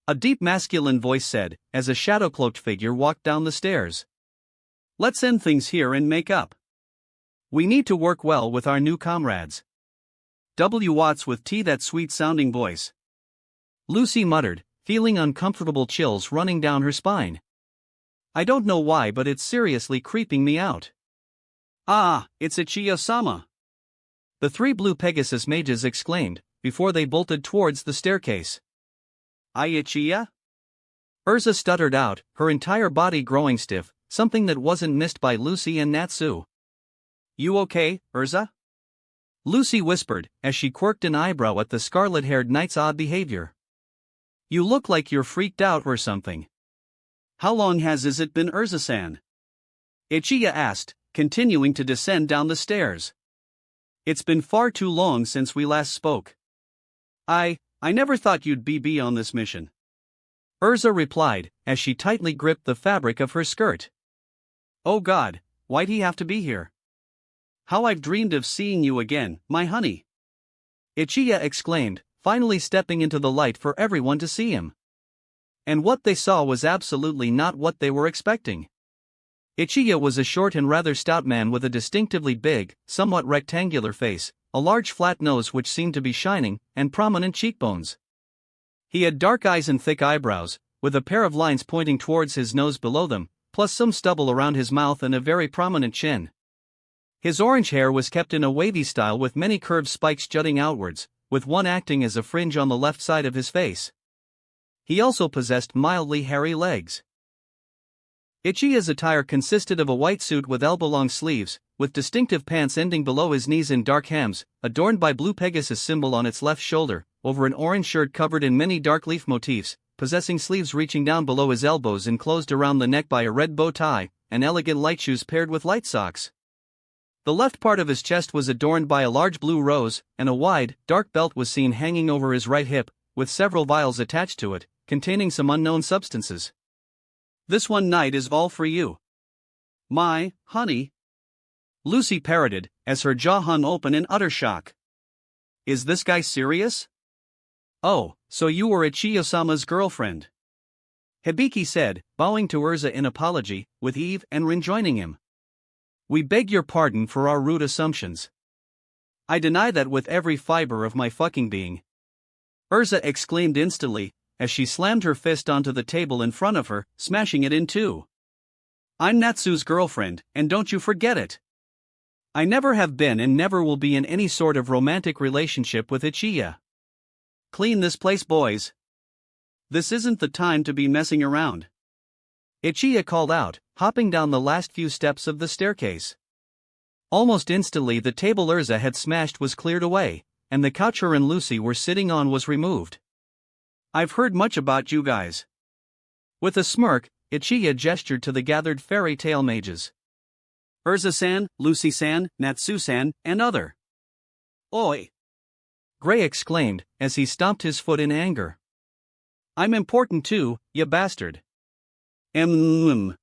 A deep masculine voice said, as a shadow-cloaked figure walked down the stairs. Let's end things here and make up. We need to work well with our new comrades. W. Watts with that sweet-sounding voice. Lucy muttered, feeling uncomfortable chills running down her spine. I don't know why, but it's seriously creeping me out. Ah, it's Ichiya-sama. The three blue Pegasus mages exclaimed, before they bolted towards the staircase. Ichiya? Urza stuttered out, her entire body growing stiff, something that wasn't missed by Lucy and Natsu. You okay, Urza? Lucy whispered, as she quirked an eyebrow at the scarlet-haired knight's odd behavior. You look like you're freaked out or something. How long has it been, Urza-san? Ichiya asked, continuing to descend down the stairs. It's been far too long since we last spoke. I never thought you'd be on this mission. Urza replied, as she tightly gripped the fabric of her skirt. Oh God, why'd he have to be here? How I've dreamed of seeing you again, my honey. Ichiya exclaimed, finally stepping into the light for everyone to see him. And what they saw was absolutely not what they were expecting. Ichiya was a short and rather stout man with a distinctively big, somewhat rectangular face, a large flat nose which seemed to be shining, and prominent cheekbones. He had dark eyes and thick eyebrows, with a pair of lines pointing towards his nose below them, plus some stubble around his mouth and a very prominent chin. His orange hair was kept in a wavy style with many curved spikes jutting outwards, with one acting as a fringe on the left side of his face. He also possessed mildly hairy legs. Ichiya's attire consisted of a white suit with elbow-long sleeves, with distinctive pants ending below his knees in dark hems, adorned by blue Pegasus symbol on its left shoulder, over an orange shirt covered in many dark leaf motifs, possessing sleeves reaching down below his elbows and closed around the neck by a red bow tie, and elegant light shoes paired with light socks. The left part of his chest was adorned by a large blue rose, and a wide, dark belt was seen hanging over his right hip, with several vials attached to it, containing some unknown substances. This one night is all for you. My honey. Lucy parroted, as her jaw hung open in utter shock. Is this guy serious? Oh, so you were Ichiyo-sama's girlfriend. Hibiki said, bowing to Urza in apology, with Eve and Rin joining him. We beg your pardon for our rude assumptions. I deny that with every fiber of my fucking being. Urza exclaimed instantly, as she slammed her fist onto the table in front of her, smashing it in two. I'm Natsu's girlfriend, and don't you forget it. I never have been and never will be in any sort of romantic relationship with Ichiya. Clean this place, boys. This isn't the time to be messing around. Ichiya called out, hopping down the last few steps of the staircase. Almost instantly the table Urza had smashed was cleared away, and the couch her and Lucy were sitting on was removed. I've heard much about you guys. With a smirk, Ichiya gestured to the gathered fairy tale mages. Urza-san, Lucy-san, Natsu-san, and other. Oi! Gray exclaimed, as he stomped his foot in anger. I'm important too, ya bastard. Ichiya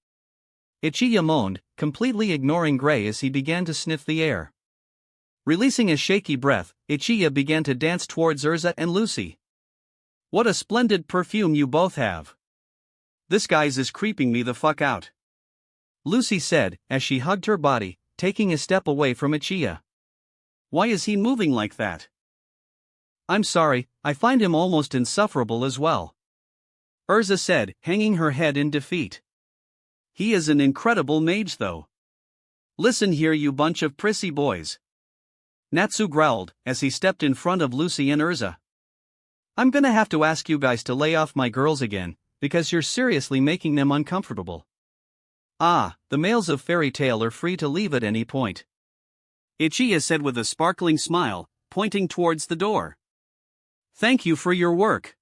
moaned, completely ignoring Gray as he began to sniff the air. Releasing a shaky breath, Ichiya began to dance towards Urza and Lucy. What a splendid perfume you both have. This guy's is creeping me the fuck out. Lucy said, as she hugged her body, taking a step away from Ichiya. Why is he moving like that? I'm sorry, I find him almost insufferable as well. Urza said, hanging her head in defeat. He is an incredible mage though. Listen here, you bunch of prissy boys. Natsu growled, as he stepped in front of Lucy and Urza. I'm gonna have to ask you guys to lay off my girls again, because you're seriously making them uncomfortable. Ah, the males of Fairy Tail are free to leave at any point. Ichiya said with a sparkling smile, pointing towards the door. Thank you for your work.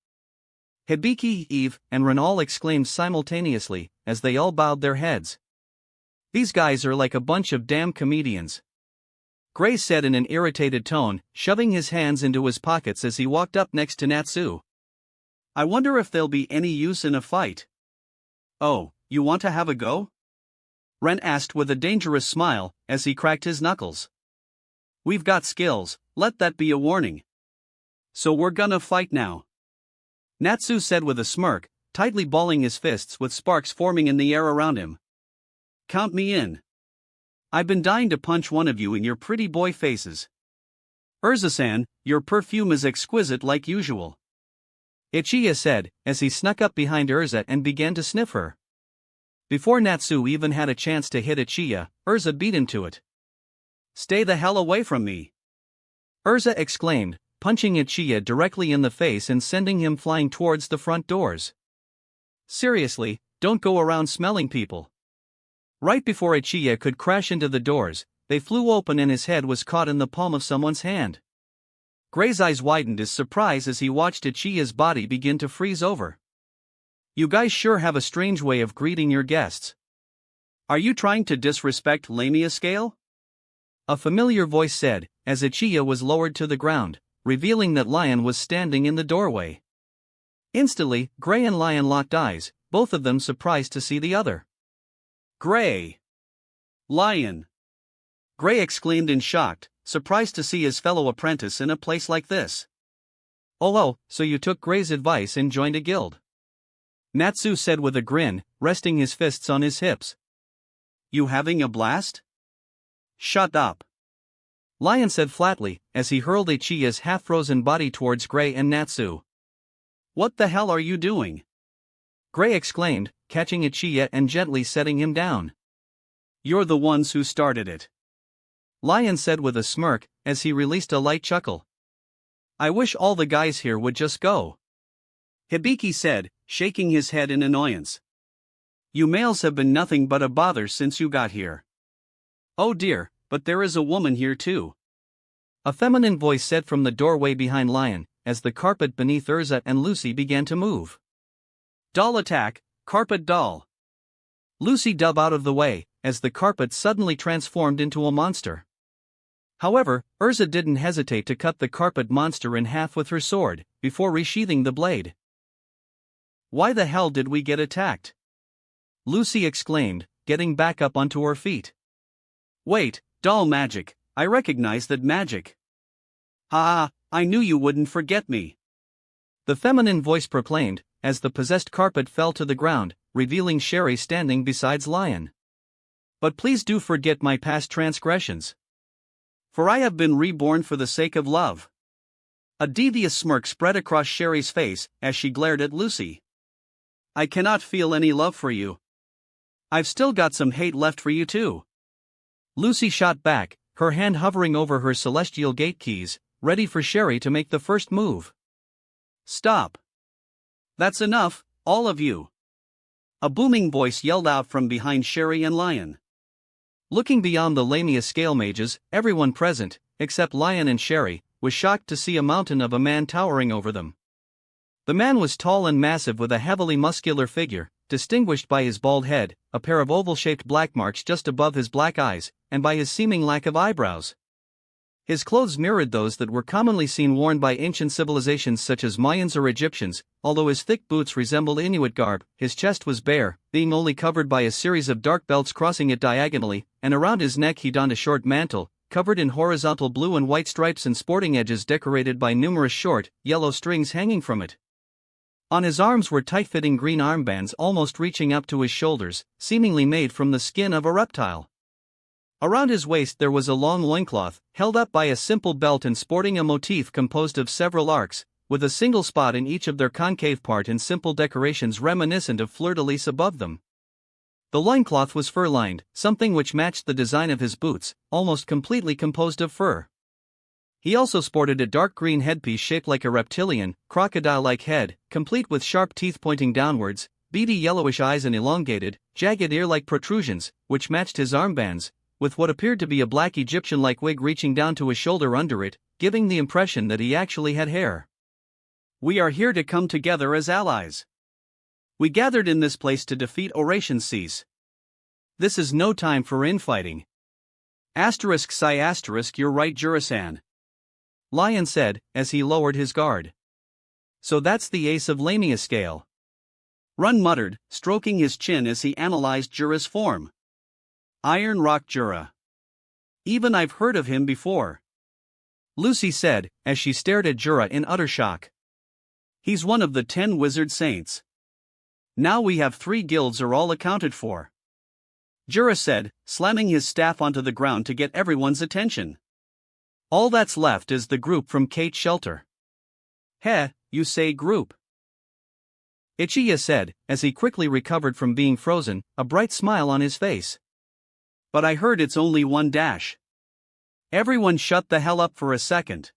Hibiki, Eve, and Renal exclaimed simultaneously, as they all bowed their heads. These guys are like a bunch of damn comedians. Gray said in an irritated tone, shoving his hands into his pockets as he walked up next to Natsu. I wonder if there'll be any use in a fight. Oh, you want to have a go? Ren asked with a dangerous smile, as he cracked his knuckles. We've got skills, let that be a warning. So we're gonna fight now. Natsu said with a smirk, tightly balling his fists with sparks forming in the air around him. Count me in. I've been dying to punch one of you in your pretty boy faces. Urza-san, your perfume is exquisite like usual. Ichiya said, as he snuck up behind Urza and began to sniff her. Before Natsu even had a chance to hit Ichiya, Urza beat him to it. Stay the hell away from me! Urza exclaimed, punching Ichiya directly in the face and sending him flying towards the front doors. Seriously, don't go around smelling people. Right before Ichiya could crash into the doors, they flew open and his head was caught in the palm of someone's hand. Gray's eyes widened in surprise as he watched Ichiya's body begin to freeze over. You guys sure have a strange way of greeting your guests. Are you trying to disrespect Lamia Scale? A familiar voice said, as Ichiya was lowered to the ground, revealing that Lion was standing in the doorway. Instantly, Gray and Lion locked eyes, both of them surprised to see the other. Gray! Lion! Gray exclaimed in shock, surprised to see his fellow apprentice in a place like this. Oh, so you took Gray's advice and joined a guild. Natsu said with a grin, resting his fists on his hips. You having a blast? Shut up. Lion said flatly, as he hurled Ichiya's half-frozen body towards Gray and Natsu. What the hell are you doing? Gray exclaimed, catching Ichiya and gently setting him down. You're the ones who started it. Lion said with a smirk, as he released a light chuckle. I wish all the guys here would just go. Hibiki said, shaking his head in annoyance. You males have been nothing but a bother since you got here. Oh dear, but there is a woman here too. A feminine voice said from the doorway behind Lion, as the carpet beneath Urza and Lucy began to move. Doll attack, carpet doll. Lucy dove out of the way, as the carpet suddenly transformed into a monster. However, Urza didn't hesitate to cut the carpet monster in half with her sword, before resheathing the blade. Why the hell did we get attacked? Lucy exclaimed, getting back up onto her feet. Wait, doll magic, I recognize that magic. Ha, I knew you wouldn't forget me. The feminine voice proclaimed, as the possessed carpet fell to the ground, revealing Sherry standing beside Lion. But please do forget my past transgressions. For I have been reborn for the sake of love. A devious smirk spread across Sherry's face as she glared at Lucy. I cannot feel any love for you. I've still got some hate left for you too. Lucy shot back, her hand hovering over her celestial gate keys, ready for Sherry to make the first move. Stop. That's enough, all of you. A booming voice yelled out from behind Sherry and Lion. Looking beyond the Lamia scale mages, everyone present, except Lion and Sherry, was shocked to see a mountain of a man towering over them. The man was tall and massive with a heavily muscular figure, distinguished by his bald head, a pair of oval-shaped black marks just above his black eyes, and by his seeming lack of eyebrows. His clothes mirrored those that were commonly seen worn by ancient civilizations such as Mayans or Egyptians, although his thick boots resembled Inuit garb. His chest was bare, being only covered by a series of dark belts crossing it diagonally, and around his neck he donned a short mantle, covered in horizontal blue and white stripes and sporting edges decorated by numerous short, yellow strings hanging from it. On his arms were tight-fitting green armbands almost reaching up to his shoulders, seemingly made from the skin of a reptile. Around his waist there was a long loincloth, held up by a simple belt and sporting a motif composed of several arcs, with a single spot in each of their concave part and simple decorations reminiscent of fleur-de-lis above them. The loincloth was fur-lined, something which matched the design of his boots, almost completely composed of fur. He also sported a dark green headpiece shaped like a reptilian, crocodile-like head, complete with sharp teeth pointing downwards, beady yellowish eyes and elongated, jagged ear-like protrusions, which matched his armbands, with what appeared to be a black Egyptian-like wig reaching down to his shoulder under it, giving the impression that he actually had hair. We are here to come together as allies. We gathered in this place to defeat Oration Cease. This is no time for infighting. Asterisk psi asterisk, you're right, Jurasan. Lion said, as he lowered his guard. So that's the ace of Lamia scale. Run muttered, stroking his chin as he analyzed Jura's form. Iron Rock Jura. Even I've heard of him before. Lucy said, as she stared at Jura in utter shock. He's one of the 10 wizard saints. Now we have 3 guilds are all accounted for. Jura said, slamming his staff onto the ground to get everyone's attention. All that's left is the group from Kate's shelter. Heh, you say group? Ichiya said, as he quickly recovered from being frozen, a bright smile on his face. But I heard it's only 1 dash. Everyone shut the hell up for a second.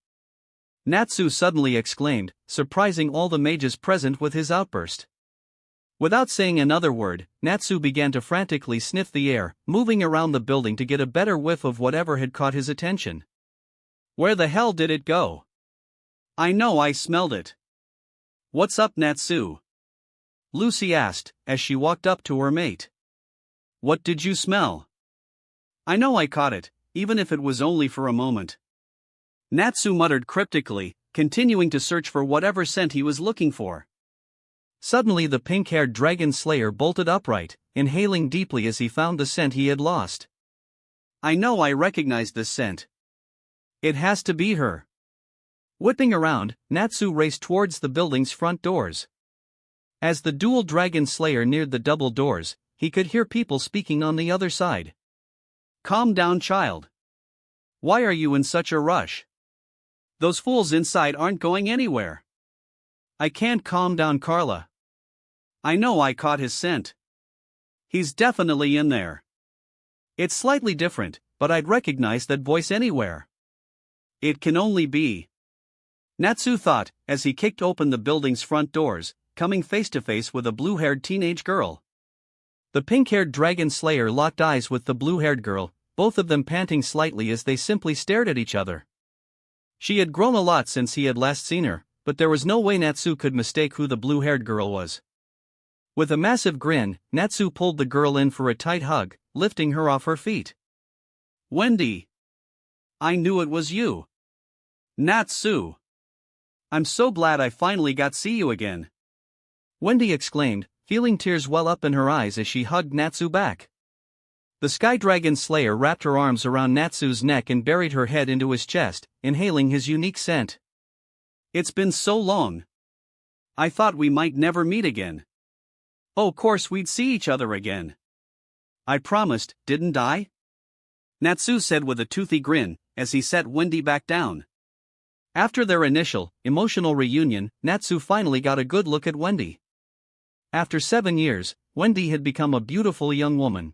Natsu suddenly exclaimed, surprising all the mages present with his outburst. Without saying another word, Natsu began to frantically sniff the air, moving around the building to get a better whiff of whatever had caught his attention. Where the hell did it go? I know I smelled it. What's up, Natsu? Lucy asked, as she walked up to her mate. What did you smell? I know I caught it, even if it was only for a moment. Natsu muttered cryptically, continuing to search for whatever scent he was looking for. Suddenly the pink-haired dragon slayer bolted upright, inhaling deeply as he found the scent he had lost. I know I recognize this scent. It has to be her. Whipping around, Natsu raced towards the building's front doors. As the dual dragon slayer neared the double doors, he could hear people speaking on the other side. Calm down, child. Why are you in such a rush? Those fools inside aren't going anywhere. I can't calm down, Carla. I know I caught his scent. He's definitely in there. It's slightly different, but I'd recognize that voice anywhere. It can only be. Natsu thought, as he kicked open the building's front doors, coming face to face with a blue-haired teenage girl. The pink-haired dragon slayer locked eyes with the blue-haired girl, both of them panting slightly as they simply stared at each other. She had grown a lot since he had last seen her, but there was no way Natsu could mistake who the blue-haired girl was. With a massive grin, Natsu pulled the girl in for a tight hug, lifting her off her feet. Wendy! I knew it was you. Natsu! I'm so glad I finally got to see you again. Wendy exclaimed, feeling tears well up in her eyes as she hugged Natsu back. The Sky Dragon Slayer wrapped her arms around Natsu's neck and buried her head into his chest, inhaling his unique scent. It's been so long. I thought we might never meet again. Oh, of course we'd see each other again. I promised, didn't I? Natsu said with a toothy grin, as he set Wendy back down. After their initial, emotional reunion, Natsu finally got a good look at Wendy. After 7 years, Wendy had become a beautiful young woman.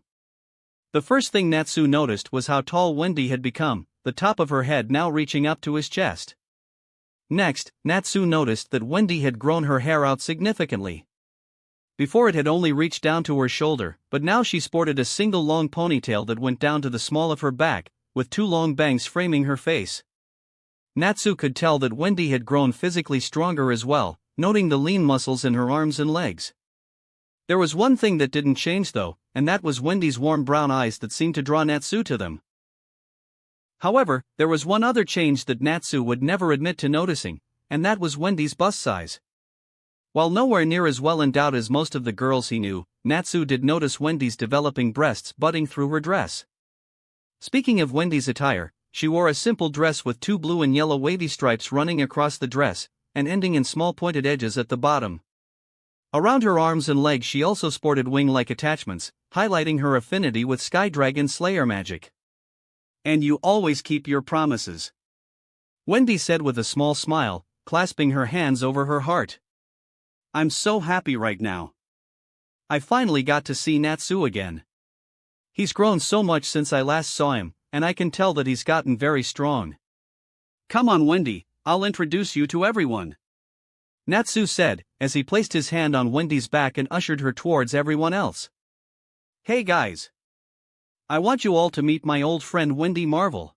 The first thing Natsu noticed was how tall Wendy had become, the top of her head now reaching up to his chest. Next, Natsu noticed that Wendy had grown her hair out significantly. Before it had only reached down to her shoulder, but now she sported a single long ponytail that went down to the small of her back, with 2 long bangs framing her face. Natsu could tell that Wendy had grown physically stronger as well, noting the lean muscles in her arms and legs. There was one thing that didn't change though, and that was Wendy's warm brown eyes that seemed to draw Natsu to them. However, there was one other change that Natsu would never admit to noticing, and that was Wendy's bust size. While nowhere near as well endowed as most of the girls he knew, Natsu did notice Wendy's developing breasts budding through her dress. Speaking of Wendy's attire, she wore a simple dress with 2 blue and yellow wavy stripes running across the dress, and ending in small pointed edges at the bottom. Around her arms and legs she also sported wing-like attachments, highlighting her affinity with Sky Dragon Slayer magic. And you always keep your promises, Wendy said with a small smile, clasping her hands over her heart. I'm so happy right now. I finally got to see Natsu again. He's grown so much since I last saw him, and I can tell that he's gotten very strong. Come on, Wendy, I'll introduce you to everyone, Natsu said, as he placed his hand on Wendy's back and ushered her towards everyone else. Hey guys. I want you all to meet my old friend Wendy Marvel.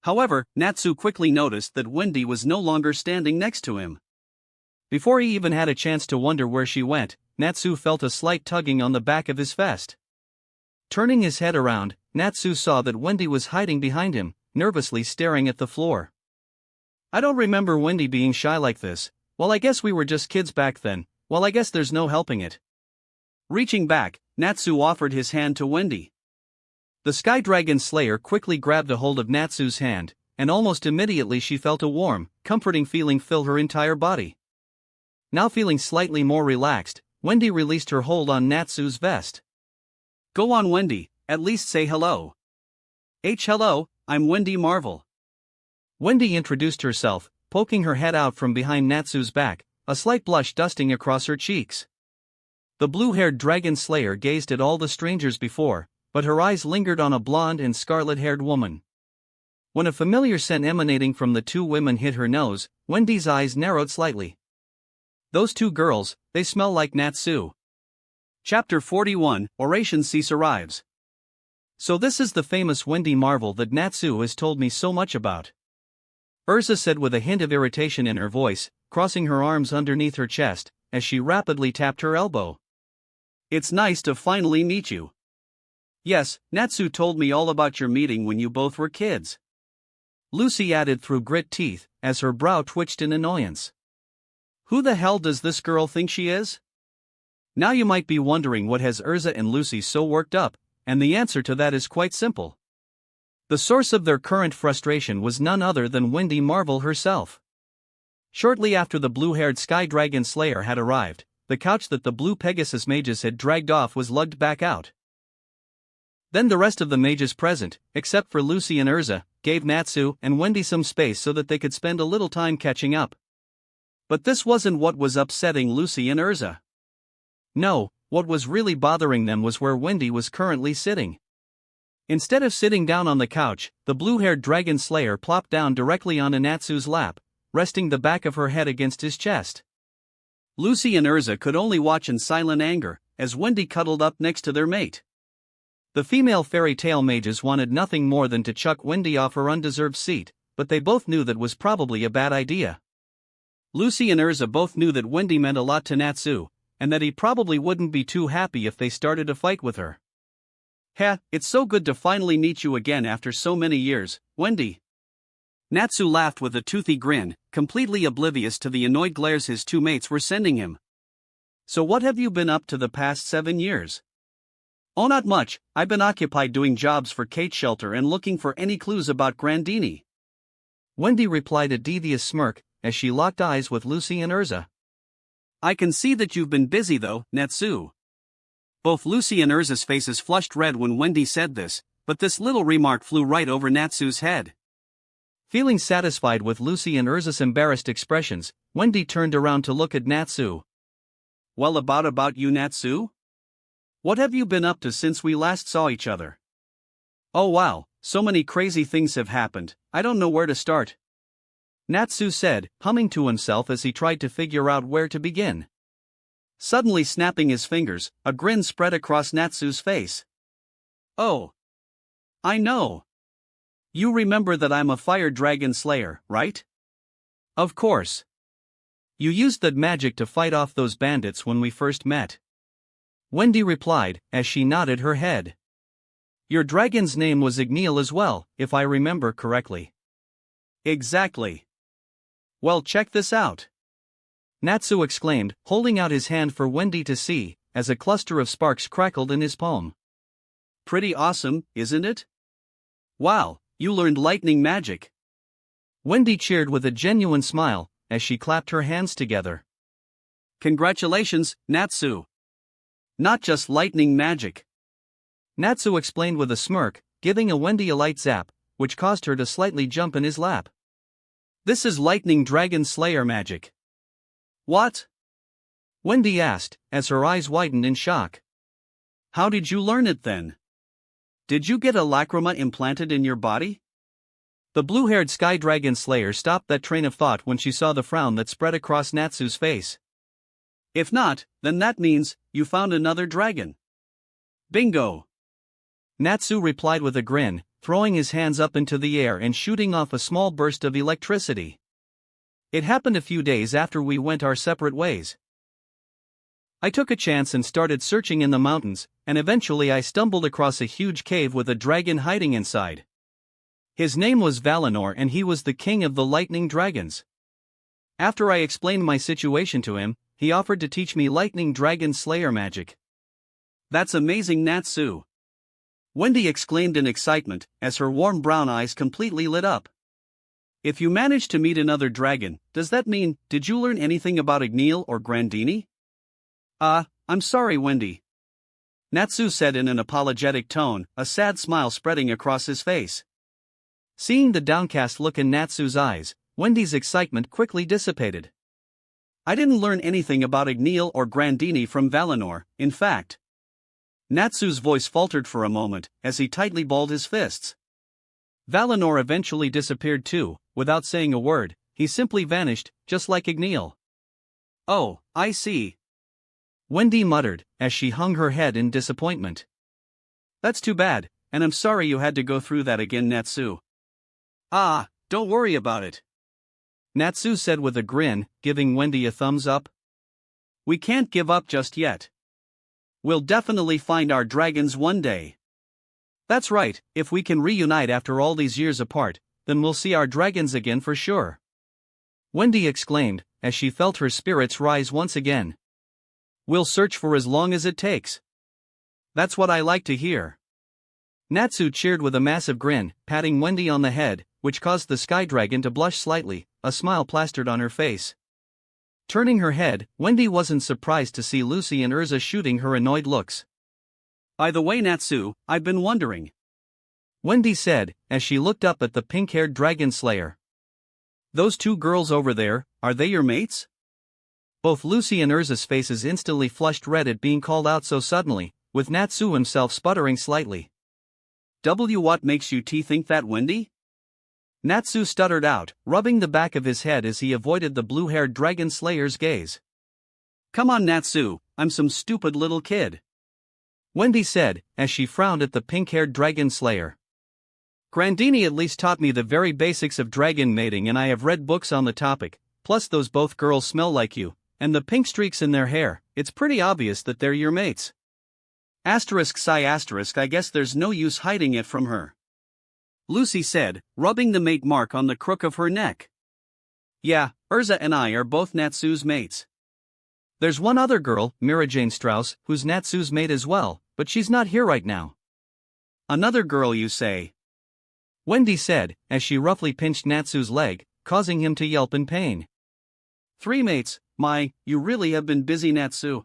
However, Natsu quickly noticed that Wendy was no longer standing next to him. Before he even had a chance to wonder where she went, Natsu felt a slight tugging on the back of his vest. Turning his head around, Natsu saw that Wendy was hiding behind him, nervously staring at the floor. I don't remember Wendy being shy like this. Well, I guess we were just kids back then. Well, I guess there's no helping it. Reaching back, Natsu offered his hand to Wendy. The Sky Dragon Slayer quickly grabbed a hold of Natsu's hand, and almost immediately she felt a warm, comforting feeling fill her entire body. Now feeling slightly more relaxed, Wendy released her hold on Natsu's vest. Go on, Wendy, at least say hello. Hello, I'm Wendy Marvel. Wendy introduced herself, poking her head out from behind Natsu's back, a slight blush dusting across her cheeks. The blue-haired dragon slayer gazed at all the strangers before, but her eyes lingered on a blonde and scarlet-haired woman. When a familiar scent emanating from the 2 women hit her nose, Wendy's eyes narrowed slightly. Those 2 girls, they smell like Natsu. Chapter 41, Oration Cease arrives. So this is the famous Wendy Marvel that Natsu has told me so much about, Urza said with a hint of irritation in her voice, crossing her arms underneath her chest, as she rapidly tapped her elbow. It's nice to finally meet you. Yes, Natsu told me all about your meeting when you both were kids, Lucy added through grit teeth, as her brow twitched in annoyance. Who the hell does this girl think she is? Now you might be wondering what has Urza and Lucy so worked up, and the answer to that is quite simple. The source of their current frustration was none other than Wendy Marvel herself. Shortly after the blue-haired Sky Dragon Slayer had arrived, the couch that the Blue Pegasus mages had dragged off was lugged back out. Then the rest of the mages present, except for Lucy and Urza, gave Natsu and Wendy some space so that they could spend a little time catching up. But this wasn't what was upsetting Lucy and Urza. No, what was really bothering them was where Wendy was currently sitting. Instead of sitting down on the couch, the blue-haired dragon slayer plopped down directly onto Natsu's lap, resting the back of her head against his chest. Lucy and Urza could only watch in silent anger, as Wendy cuddled up next to their mate. The female fairy tale mages wanted nothing more than to chuck Wendy off her undeserved seat, but they both knew that was probably a bad idea. Lucy and Urza both knew that Wendy meant a lot to Natsu, and that he probably wouldn't be too happy if they started a fight with her. "Heh, it's so good to finally meet you again after so many years, Wendy." Natsu laughed with a toothy grin, completely oblivious to the annoyed glares his 2 mates were sending him. "So what have you been up to the past 7 years?" "Oh, not much. I've been occupied doing jobs for Kate Shelter and looking for any clues about Grandini." Wendy replied a devious smirk, as she locked eyes with Lucy and Urza. "I can see that you've been busy though, Natsu. Both Lucy and Urza's faces flushed red when Wendy said this, but this little remark flew right over Natsu's head. Feeling satisfied with Lucy and Urza's embarrassed expressions, Wendy turned around to look at Natsu. Well, about you, Natsu? What have you been up to since we last saw each other? Oh wow, so many crazy things have happened, I don't know where to start. Natsu said, humming to himself as he tried to figure out where to begin. Suddenly snapping his fingers, a grin spread across Natsu's face. Oh. I know. You remember that I'm a fire dragon slayer, right? Of course. You used that magic to fight off those bandits when we first met. Wendy replied, as she nodded her head. Your dragon's name was Igneal as well, if I remember correctly. Exactly. Well, check this out. Natsu exclaimed, holding out his hand for Wendy to see, as a cluster of sparks crackled in his palm. Pretty awesome, isn't it? Wow, you learned lightning magic. Wendy cheered with a genuine smile, as she clapped her hands together. Congratulations, Natsu. Not just lightning magic. Natsu explained with a smirk, giving Wendy a light zap, which caused her to slightly jump in his lap. This is lightning dragon slayer magic. What? Wendy asked, as her eyes widened in shock. How did you learn it then? Did you get a lacrima implanted in your body? The blue-haired sky dragon slayer stopped that train of thought when she saw the frown that spread across Natsu's face. If not, then that means you found another dragon. Bingo! Natsu replied with a grin, throwing his hands up into the air and shooting off a small burst of electricity. It happened a few days after we went our separate ways. I took a chance and started searching in the mountains, and eventually I stumbled across a huge cave with a dragon hiding inside. His name was Valinor and he was the king of the lightning dragons. After I explained my situation to him, he offered to teach me lightning dragon slayer magic. That's amazing, Natsu! Wendy exclaimed in excitement, as her warm brown eyes completely lit up. If you managed to meet another dragon, does that mean, did you learn anything about Igneal or Grandini? I'm sorry, Wendy. Natsu said in an apologetic tone, a sad smile spreading across his face. Seeing the downcast look in Natsu's eyes, Wendy's excitement quickly dissipated. I didn't learn anything about Igneal or Grandini from Valinor, in fact. Natsu's voice faltered for a moment, as he tightly balled his fists. Valinor eventually disappeared too, without saying a word, he simply vanished, just like Igneal. Oh, I see. Wendy muttered, as she hung her head in disappointment. That's too bad, and I'm sorry you had to go through that again, Natsu. Don't worry about it. Natsu said with a grin, giving Wendy a thumbs up. We can't give up just yet. We'll definitely find our dragons one day. That's right, if we can reunite after all these years apart, then we'll see our dragons again for sure. Wendy exclaimed, as she felt her spirits rise once again. We'll search for as long as it takes. That's what I like to hear. Natsu cheered with a massive grin, patting Wendy on the head, which caused the sky dragon to blush slightly, a smile plastered on her face. Turning her head, Wendy wasn't surprised to see Lucy and Urza shooting her annoyed looks. By the way, Natsu, I've been wondering. Wendy said, as she looked up at the pink-haired dragon slayer. Those two girls over there, are they your mates? Both Lucy and Urza's faces instantly flushed red at being called out so suddenly, with Natsu himself sputtering slightly. What makes you think that, Wendy? Natsu stuttered out, rubbing the back of his head as he avoided the blue-haired dragon slayer's gaze. Come on, Natsu, I'm some stupid little kid. Wendy said, as she frowned at the pink-haired dragon slayer. Grandini at least taught me the very basics of dragon mating and I have read books on the topic, plus those both girls smell like you, and the pink streaks in their hair, it's pretty obvious that they're your mates. I guess there's no use hiding it from her. Lucy said, rubbing the mate mark on the crook of her neck. Yeah, Urza and I are both Natsu's mates. There's one other girl, Mira Jane Strauss, who's Natsu's mate as well, but she's not here right now. Another girl, you say? Wendy said, as she roughly pinched Natsu's leg, causing him to yelp in pain. 3 mates, you really have been busy, Natsu.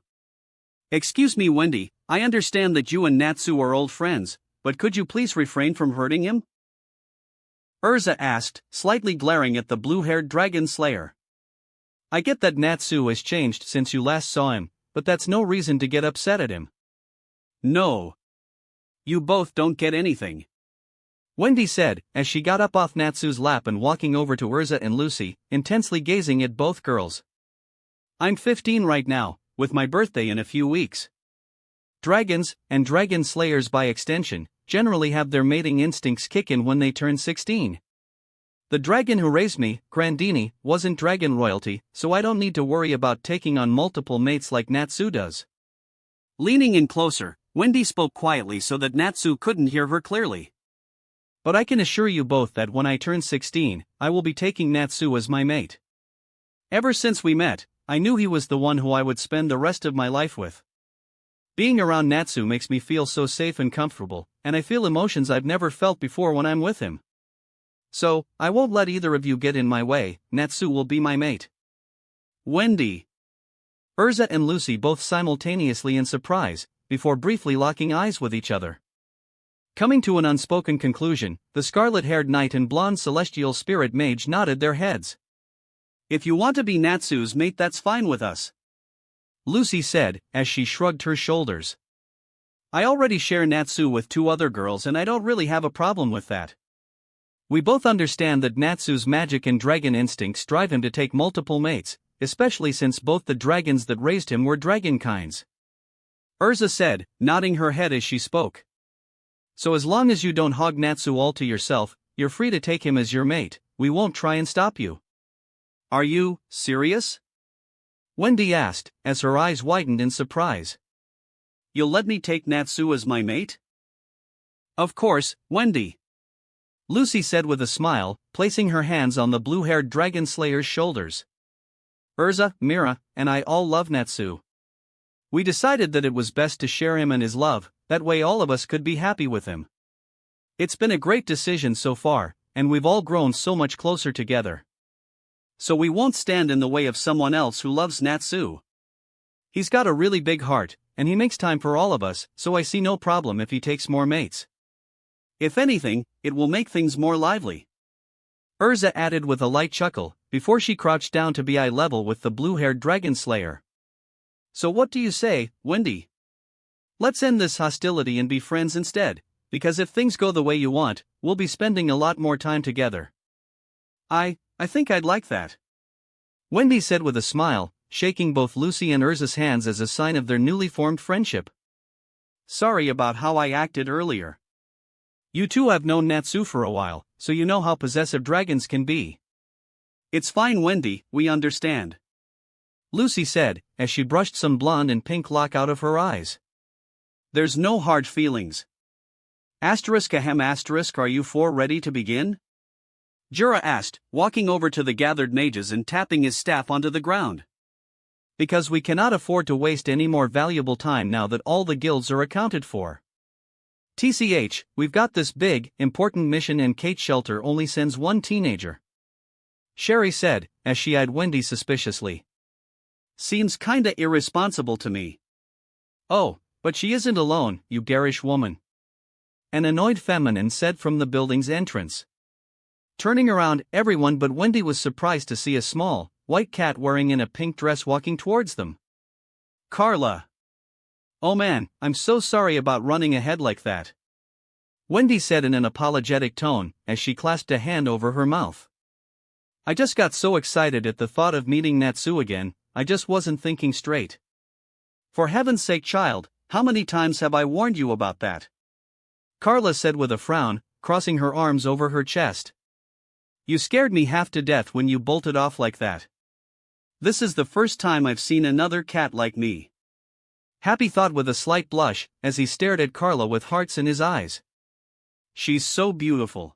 Excuse me, Wendy, I understand that you and Natsu are old friends, but could you please refrain from hurting him? Urza asked, slightly glaring at the blue-haired dragon slayer. I get that Natsu has changed since you last saw him, but that's no reason to get upset at him. No. You both don't get anything, Wendy said, as she got up off Natsu's lap and walking over to Urza and Lucy, intensely gazing at both girls. I'm 15 right now, with my birthday in a few weeks. Dragons, and dragon slayers by extension, generally have their mating instincts kick in when they turn 16. The dragon who raised me, Grandini, wasn't dragon royalty, so I don't need to worry about taking on multiple mates like Natsu does. Leaning in closer, Wendy spoke quietly so that Natsu couldn't hear her clearly. But I can assure you both that when I turn 16, I will be taking Natsu as my mate. Ever since we met, I knew he was the one who I would spend the rest of my life with. Being around Natsu makes me feel so safe and comfortable, and I feel emotions I've never felt before when I'm with him. So, I won't let either of you get in my way. Natsu will be my mate. Wendy. Urza and Lucy both simultaneously in surprise, before briefly locking eyes with each other. Coming to an unspoken conclusion, the scarlet-haired knight and blonde celestial spirit mage nodded their heads. If you want to be Natsu's mate, that's fine with us, Lucy said, as she shrugged her shoulders. I already share Natsu with 2 other girls and I don't really have a problem with that. We both understand that Natsu's magic and dragon instincts drive him to take multiple mates, especially since both the dragons that raised him were dragonkinds. Urza said, nodding her head as she spoke. So as long as you don't hog Natsu all to yourself, you're free to take him as your mate. We won't try and stop you. Are you serious? Wendy asked, as her eyes widened in surprise. You'll let me take Natsu as my mate? Of course, Wendy, Lucy said with a smile, placing her hands on the blue-haired dragon slayer's shoulders. Urza, Mira, and I all love Natsu. We decided that it was best to share him and his love, that way all of us could be happy with him. It's been a great decision so far, and we've all grown so much closer together. So we won't stand in the way of someone else who loves Natsu. He's got a really big heart, and he makes time for all of us, so I see no problem if he takes more mates. If anything, it will make things more lively, Urza added with a light chuckle, before she crouched down to be eye level with the blue-haired dragon slayer. So what do you say, Wendy? Let's end this hostility and be friends instead, because if things go the way you want, we'll be spending a lot more time together. I think I'd like that, Wendy said with a smile, shaking both Lucy and Urza's hands as a sign of their newly formed friendship. Sorry about how I acted earlier. You two have known Natsu for a while, so you know how possessive dragons can be. It's fine, Wendy, we understand, Lucy said, as she brushed some blonde and pink lock out of her eyes. There's no hard feelings. Ahem asterisk, are you four ready to begin? Jura asked, walking over to the gathered mages and tapping his staff onto the ground. Because we cannot afford to waste any more valuable time now that all the guilds are accounted for. TCH, we've got this big, important mission and Kate's shelter only sends one teenager, Sherry said, as she eyed Wendy suspiciously. Seems kinda irresponsible to me. Oh, but she isn't alone, you garish woman, an annoyed feminine said from the building's entrance. Turning around, everyone but Wendy was surprised to see a small, white cat wearing in a pink dress walking towards them. Carla. Oh man, I'm so sorry about running ahead like that, Wendy said in an apologetic tone, as she clasped a hand over her mouth. I just got so excited at the thought of meeting Natsu again, I just wasn't thinking straight. For heaven's sake, child, how many times have I warned you about that? Carla said with a frown, crossing her arms over her chest. You scared me half to death when you bolted off like that. This is the first time I've seen another cat like me, Happy thought with a slight blush, as he stared at Carla with hearts in his eyes. She's so beautiful.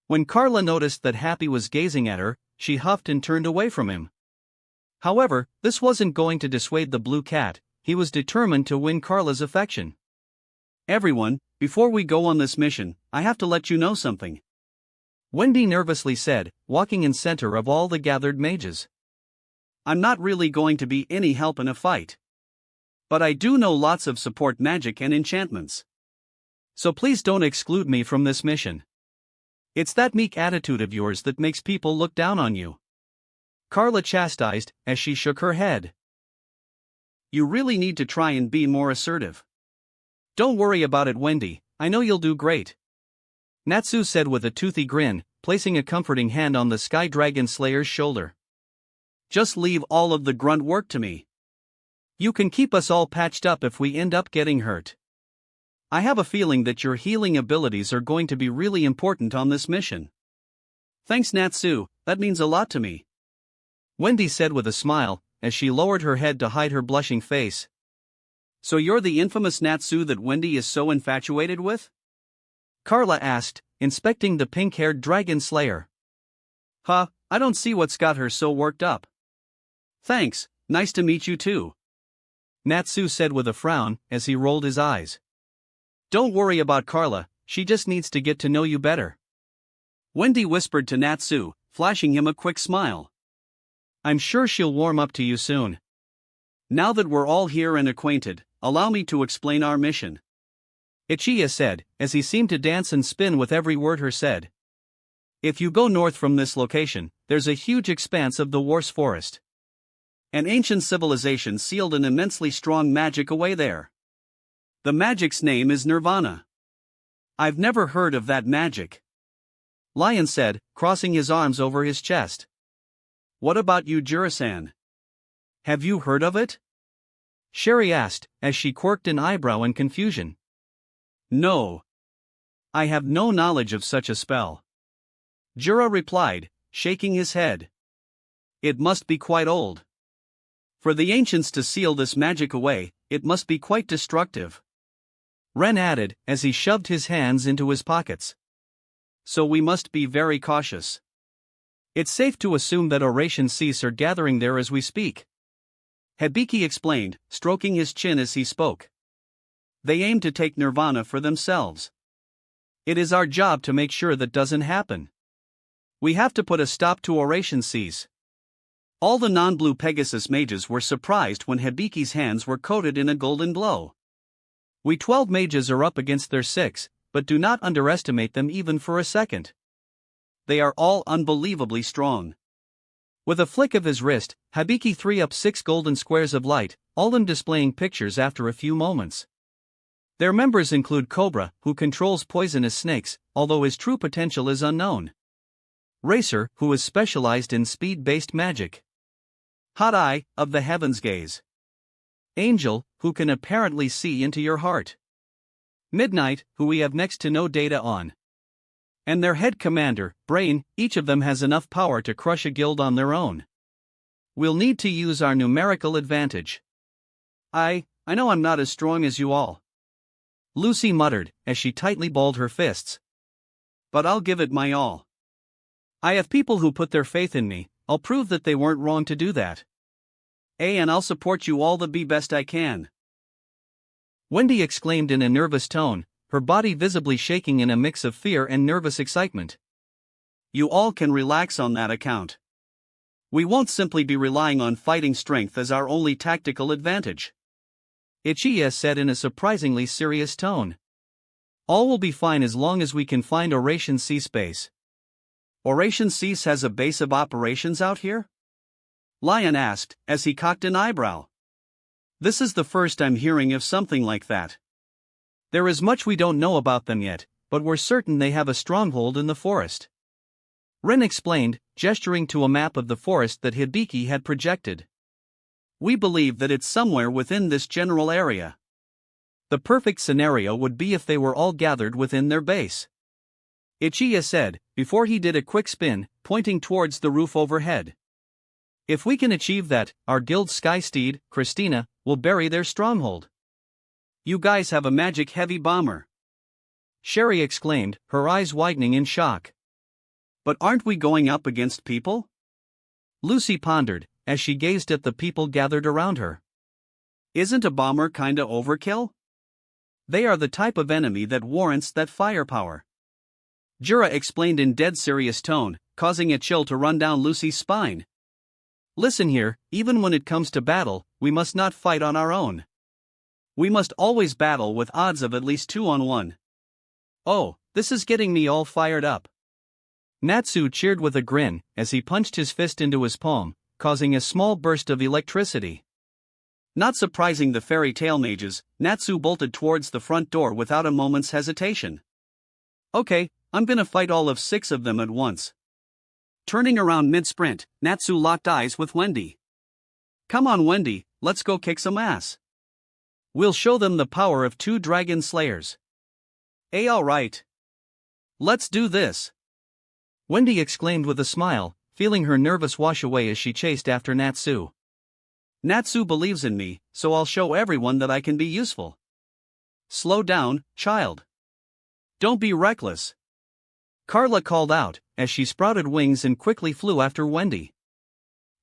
When Carla noticed that Happy was gazing at her, she huffed and turned away from him. However, this wasn't going to dissuade the blue cat. He was determined to win Carla's affection. Everyone, before we go on this mission, I have to let you know something, Wendy nervously said, walking in center of all the gathered mages. I'm not really going to be any help in a fight. But I do know lots of support magic and enchantments. So please don't exclude me from this mission. It's that meek attitude of yours that makes people look down on you. Carla chastised, as she shook her head. You really need to try and be more assertive. Don't worry about it, Wendy, I know you'll do great. Natsu said with a toothy grin, placing a comforting hand on the Sky Dragon Slayer's shoulder. Just leave all of the grunt work to me. You can keep us all patched up if we end up getting hurt. I have a feeling that your healing abilities are going to be really important on this mission. Thanks, Natsu, that means a lot to me. Wendy said with a smile, as she lowered her head to hide her blushing face. So you're the infamous Natsu that Wendy is so infatuated with? Carla asked, inspecting the pink-haired dragon slayer. Huh, I don't see what's got her so worked up. Thanks, nice to meet you too. Natsu said with a frown, as he rolled his eyes. Don't worry about Carla, she just needs to get to know you better. Wendy whispered to Natsu, flashing him a quick smile. I'm sure she'll warm up to you soon. Now that we're all here and acquainted, allow me to explain our mission. Ichiya said, as he seemed to dance and spin with every word her said. If you go north from this location, there's a huge expanse of the Wars Forest. An ancient civilization sealed an immensely strong magic away there. The magic's name is Nirvana. I've never heard of that magic. Lion said, crossing his arms over his chest. What about you, Jura-san? Have you heard of it? Sherry asked, as she quirked an eyebrow in confusion. No. I have no knowledge of such a spell. Jura replied, shaking his head. It must be quite old. For the ancients to seal this magic away, it must be quite destructive. Ren added, as he shoved his hands into his pockets. So we must be very cautious. It's safe to assume that Oration Cease are gathering there as we speak. Hibiki explained, stroking his chin as he spoke. They aim to take Nirvana for themselves. It is our job to make sure that doesn't happen. We have to put a stop to Oration Cease. All the non-blue Pegasus mages were surprised when Hibiki's hands were coated in a golden glow. We 12 mages are up against their 6, but do not underestimate them even for a second. They are all unbelievably strong. With a flick of his wrist, Hibiki threw up 6 golden squares of light, all of them displaying pictures after a few moments. Their members include Cobra, who controls poisonous snakes, although his true potential is unknown. Racer, who is specialized in speed-based magic. Hot Eye, of the Heaven's Gaze. Angel, who can apparently see into your heart. Midnight, who we have next to no data on. And their head commander, Brain, each of them has enough power to crush a guild on their own. We'll need to use our numerical advantage. I know I'm not as strong as you all. Lucy muttered, as she tightly balled her fists. But I'll give it my all. I have people who put their faith in me, I'll prove that they weren't wrong to do that. And I'll support you all the best I can. Wendy exclaimed in a nervous tone, her body visibly shaking in a mix of fear and nervous excitement. You all can relax on that account. We won't simply be relying on fighting strength as our only tactical advantage. Ichiya said in a surprisingly serious tone. All will be fine as long as we can find Oration Cease base. Oration Cease has a base of operations out here? Lion asked, as he cocked an eyebrow. This is the first I'm hearing of something like that. There is much we don't know about them yet, but we're certain they have a stronghold in the forest. Ren explained, gesturing to a map of the forest that Hibiki had projected. We believe that it's somewhere within this general area. The perfect scenario would be if they were all gathered within their base. Ichiya said, before he did a quick spin, pointing towards the roof overhead. If we can achieve that, our guild Sky Steed, Christina, will bury their stronghold. You guys have a magic-heavy bomber. Sherry exclaimed, her eyes widening in shock. But aren't we going up against people? Lucy pondered, as she gazed at the people gathered around her. Isn't a bomber kinda overkill? They are the type of enemy that warrants that firepower. Jura explained in dead serious tone, causing a chill to run down Lucy's spine. Listen here, even when it comes to battle, we must not fight on our own. We must always battle with odds of at least 2 on 1. Oh, this is getting me all fired up. Natsu cheered with a grin as he punched his fist into his palm, causing a small burst of electricity. Not surprising the fairy tale mages, Natsu bolted towards the front door without a moment's hesitation. Okay, I'm gonna fight all of 6 of them at once. Turning around mid-sprint, Natsu locked eyes with Wendy. Come on Wendy, let's go kick some ass. We'll show them the power of 2 dragon slayers. Alright. Let's do this. Wendy exclaimed with a smile, feeling her nervous wash away as she chased after Natsu. Natsu believes in me, so I'll show everyone that I can be useful. Slow down, child. Don't be reckless. Carla called out, as she sprouted wings and quickly flew after Wendy.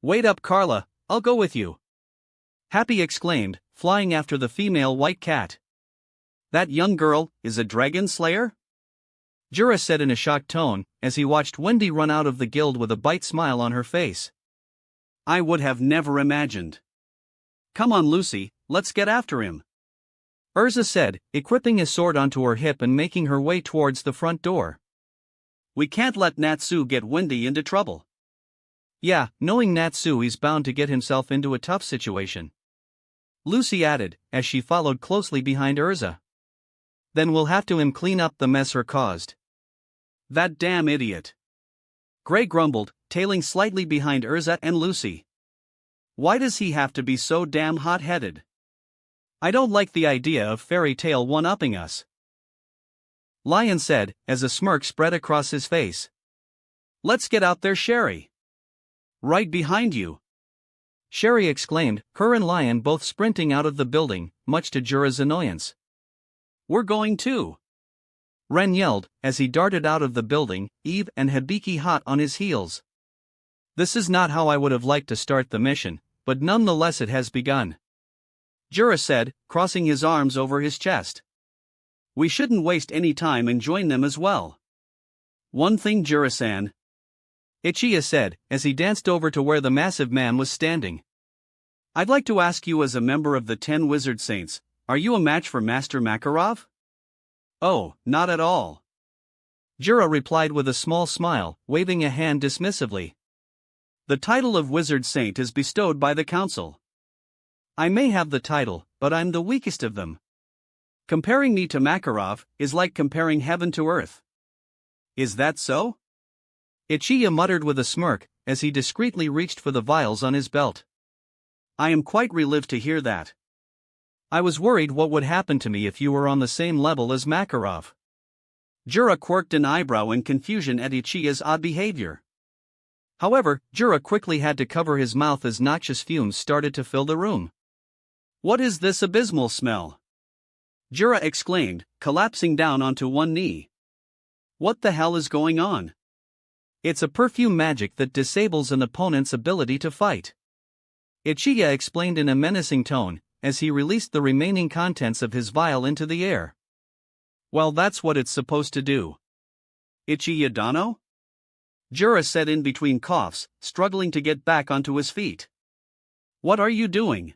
Wait up Carla, I'll go with you. Happy exclaimed, flying after the female white cat. That young girl is a dragon slayer? Jura said in a shocked tone, as he watched Wendy run out of the guild with a bright smile on her face. I would have never imagined. Come on Lucy, let's get after him. Urza said, equipping his sword onto her hip and making her way towards the front door. We can't let Natsu get Wendy into trouble. Yeah, knowing Natsu he's bound to get himself into a tough situation. Lucy added, as she followed closely behind Urza. Then we'll have to clean up the mess her caused. That damn idiot. Gray grumbled, tailing slightly behind Urza and Lucy. Why does he have to be so damn hot-headed? I don't like the idea of fairy tale one-upping us. Lion said, as a smirk spread across his face. Let's get out there Sherry. Right behind you. Sherry exclaimed, her and Lion both sprinting out of the building, much to Jura's annoyance. We're going too. Ren yelled, as he darted out of the building, Eve and Hibiki hot on his heels. This is not how I would have liked to start the mission, but nonetheless it has begun. Jura said, crossing his arms over his chest. We shouldn't waste any time and join them as well. One thing Jura-san. Ichiya said, as he danced over to where the massive man was standing. I'd like to ask you as a member of the 10 Wizard Saints, are you a match for Master Makarov? Oh, not at all. Jura replied with a small smile, waving a hand dismissively. The title of Wizard Saint is bestowed by the Council. I may have the title, but I'm the weakest of them. Comparing me to Makarov is like comparing heaven to earth. Is that so? Ichiya muttered with a smirk, as he discreetly reached for the vials on his belt. I am quite relieved to hear that. I was worried what would happen to me if you were on the same level as Makarov. Jura quirked an eyebrow in confusion at Ichiya's odd behavior. However, Jura quickly had to cover his mouth as noxious fumes started to fill the room. What is this abysmal smell? Jura exclaimed, collapsing down onto one knee. What the hell is going on? It's a perfume magic that disables an opponent's ability to fight. Ichiya explained in a menacing tone, as he released the remaining contents of his vial into the air. Well, that's what it's supposed to do. Ichiya Dano? Jura said in between coughs, struggling to get back onto his feet. What are you doing?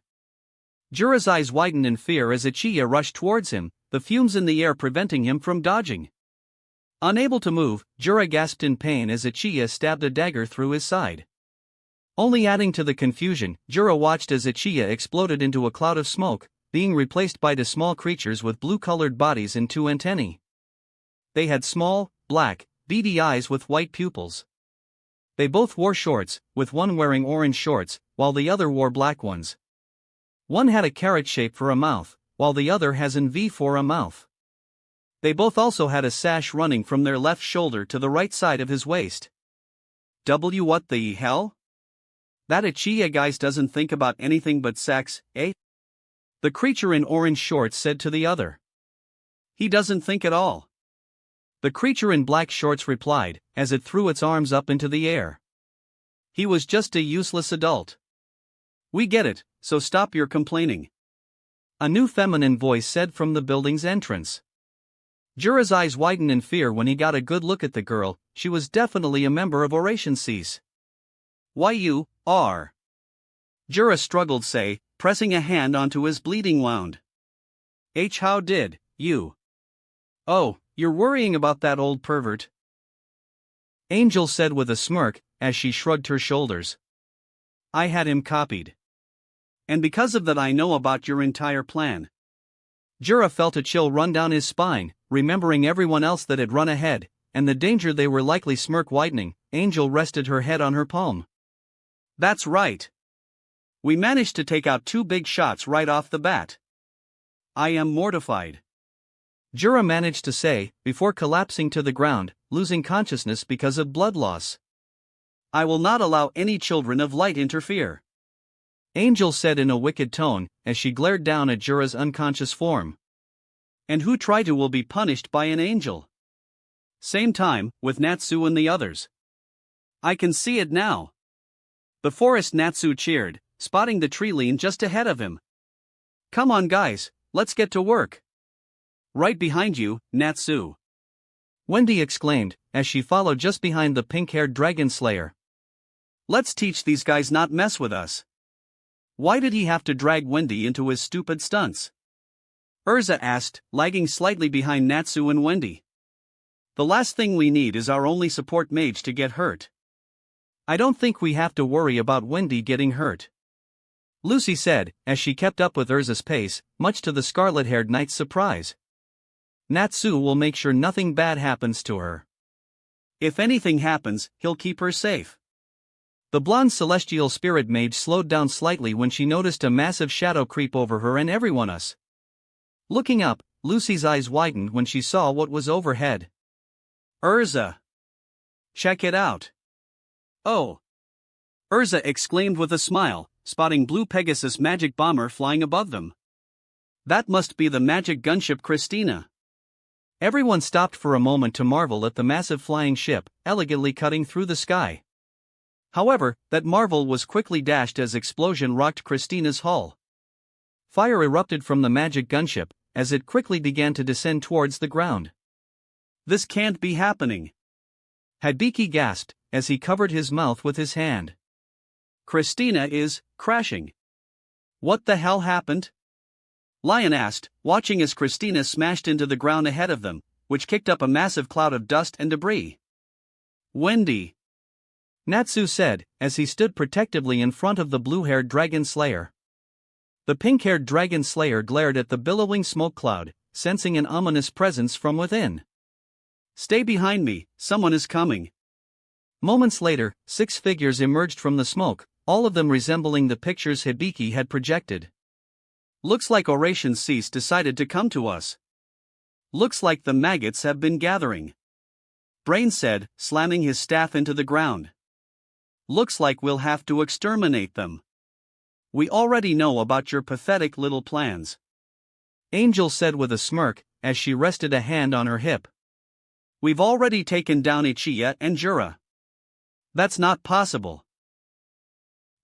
Jura's eyes widened in fear as Ichiya rushed towards him, the fumes in the air preventing him from dodging. Unable to move, Jura gasped in pain as Ichiya stabbed a dagger through his side. Only adding to the confusion, Jura watched as Ichiya exploded into a cloud of smoke, being replaced by two small creatures with blue-colored bodies and 2 antennae. They had small, black, beady eyes with white pupils. They both wore shorts, with one wearing orange shorts, while the other wore black ones. One had a carrot shape for a mouth, while the other has an V for a mouth. They both also had a sash running from their left shoulder to the right side of his waist. What the hell? That Ichiya guys doesn't think about anything but sex, eh? The creature in orange shorts said to the other. He doesn't think at all. The creature in black shorts replied, as it threw its arms up into the air. He was just a useless adult. We get it, so stop your complaining. A new feminine voice said from the building's entrance. Jura's eyes widened in fear when he got a good look at the girl. She was definitely a member of Oration Cease. Why you are? Jura struggled, pressing a hand onto his bleeding wound. How did you? Oh, you're worrying about that old pervert? Angel said with a smirk, as she shrugged her shoulders. I had him copied. And because of that, I know about your entire plan. Jura felt a chill run down his spine, remembering everyone else that had run ahead, and the danger they were likely. Smirk widening, Angel rested her head on her palm. That's right. We managed to take out 2 big shots right off the bat. I am mortified. Jura managed to say, before collapsing to the ground, losing consciousness because of blood loss. I will not allow any children of light interfere. Angel said in a wicked tone, as she glared down at Jura's unconscious form. And who try to will be punished by an angel. Same time, with Natsu and the others. I can see it now. The forest. Natsu cheered, spotting the tree lean just ahead of him. Come on guys, let's get to work. Right behind you, Natsu. Wendy exclaimed, as she followed just behind the pink-haired dragon slayer. Let's teach these guys not mess with us. Why did he have to drag Wendy into his stupid stunts? Urza asked, lagging slightly behind Natsu and Wendy. The last thing we need is our only support mage to get hurt. I don't think we have to worry about Wendy getting hurt, Lucy said, as she kept up with Urza's pace, much to the scarlet-haired knight's surprise. Natsu will make sure nothing bad happens to her. If anything happens, he'll keep her safe. The blonde celestial spirit mage slowed down slightly when she noticed a massive shadow creep over her and everyone else. Looking up, Lucy's eyes widened when she saw what was overhead. Urza! Check it out! Oh! Urza exclaimed with a smile, spotting Blue Pegasus magic bomber flying above them. That must be the magic gunship Christina. Everyone stopped for a moment to marvel at the massive flying ship, elegantly cutting through the sky. However, that marvel was quickly dashed as explosion rocked Christina's hull. Fire erupted from the magic gunship, as it quickly began to descend towards the ground. This can't be happening. Hibiki gasped, as he covered his mouth with his hand. Christina is crashing. What the hell happened? Lion asked, watching as Christina smashed into the ground ahead of them, which kicked up a massive cloud of dust and debris. Wendy! Natsu said, as he stood protectively in front of the blue-haired dragon slayer. The pink-haired dragon slayer glared at the billowing smoke cloud, sensing an ominous presence from within. Stay behind me, someone is coming. Moments later, 6 figures emerged from the smoke, all of them resembling the pictures Hibiki had projected. Looks like Oration Cease decided to come to us. Looks like the maggots have been gathering. Brain said, slamming his staff into the ground. Looks like we'll have to exterminate them. We already know about your pathetic little plans. Angel said with a smirk, as she rested a hand on her hip. We've already taken down Ichiya and Jura. That's not possible.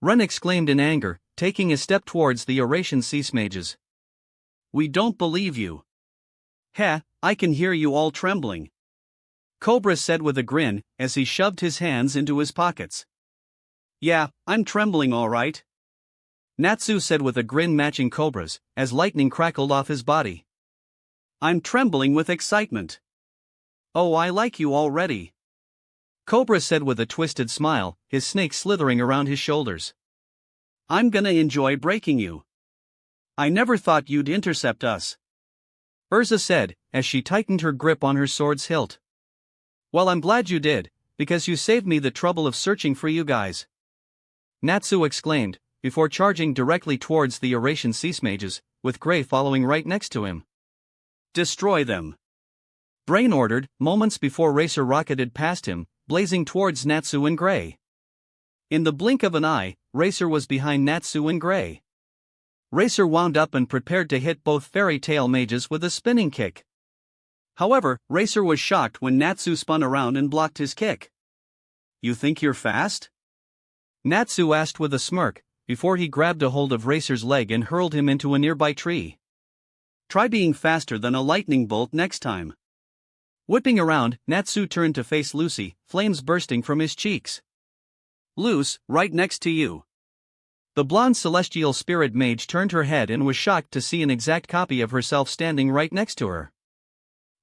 Ren exclaimed in anger, taking a step towards the Oration Cease mages. We don't believe you. Heh, I can hear you all trembling. Cobra said with a grin, as he shoved his hands into his pockets. Yeah, I'm trembling all right. Natsu said with a grin matching Cobra's, as lightning crackled off his body. I'm trembling with excitement. Oh, I like you already. Cobra said with a twisted smile, his snake slithering around his shoulders. I'm gonna enjoy breaking you. I never thought you'd intercept us. Urza said, as she tightened her grip on her sword's hilt. Well, I'm glad you did, because you saved me the trouble of searching for you guys. Natsu exclaimed, before charging directly towards the Oration Cease mages, with Gray following right next to him. Destroy them. Brain ordered, moments before Racer rocketed past him, blazing towards Natsu and Gray. In the blink of an eye, Racer was behind Natsu and Gray. Racer wound up and prepared to hit both fairy tail mages with a spinning kick. However, Racer was shocked when Natsu spun around and blocked his kick. You think you're fast? Natsu asked with a smirk, before he grabbed a hold of Racer's leg and hurled him into a nearby tree. Try being faster than a lightning bolt next time. Whipping around, Natsu turned to face Lucy, flames bursting from his cheeks. Luce, right next to you. The blonde celestial spirit mage turned her head and was shocked to see an exact copy of herself standing right next to her.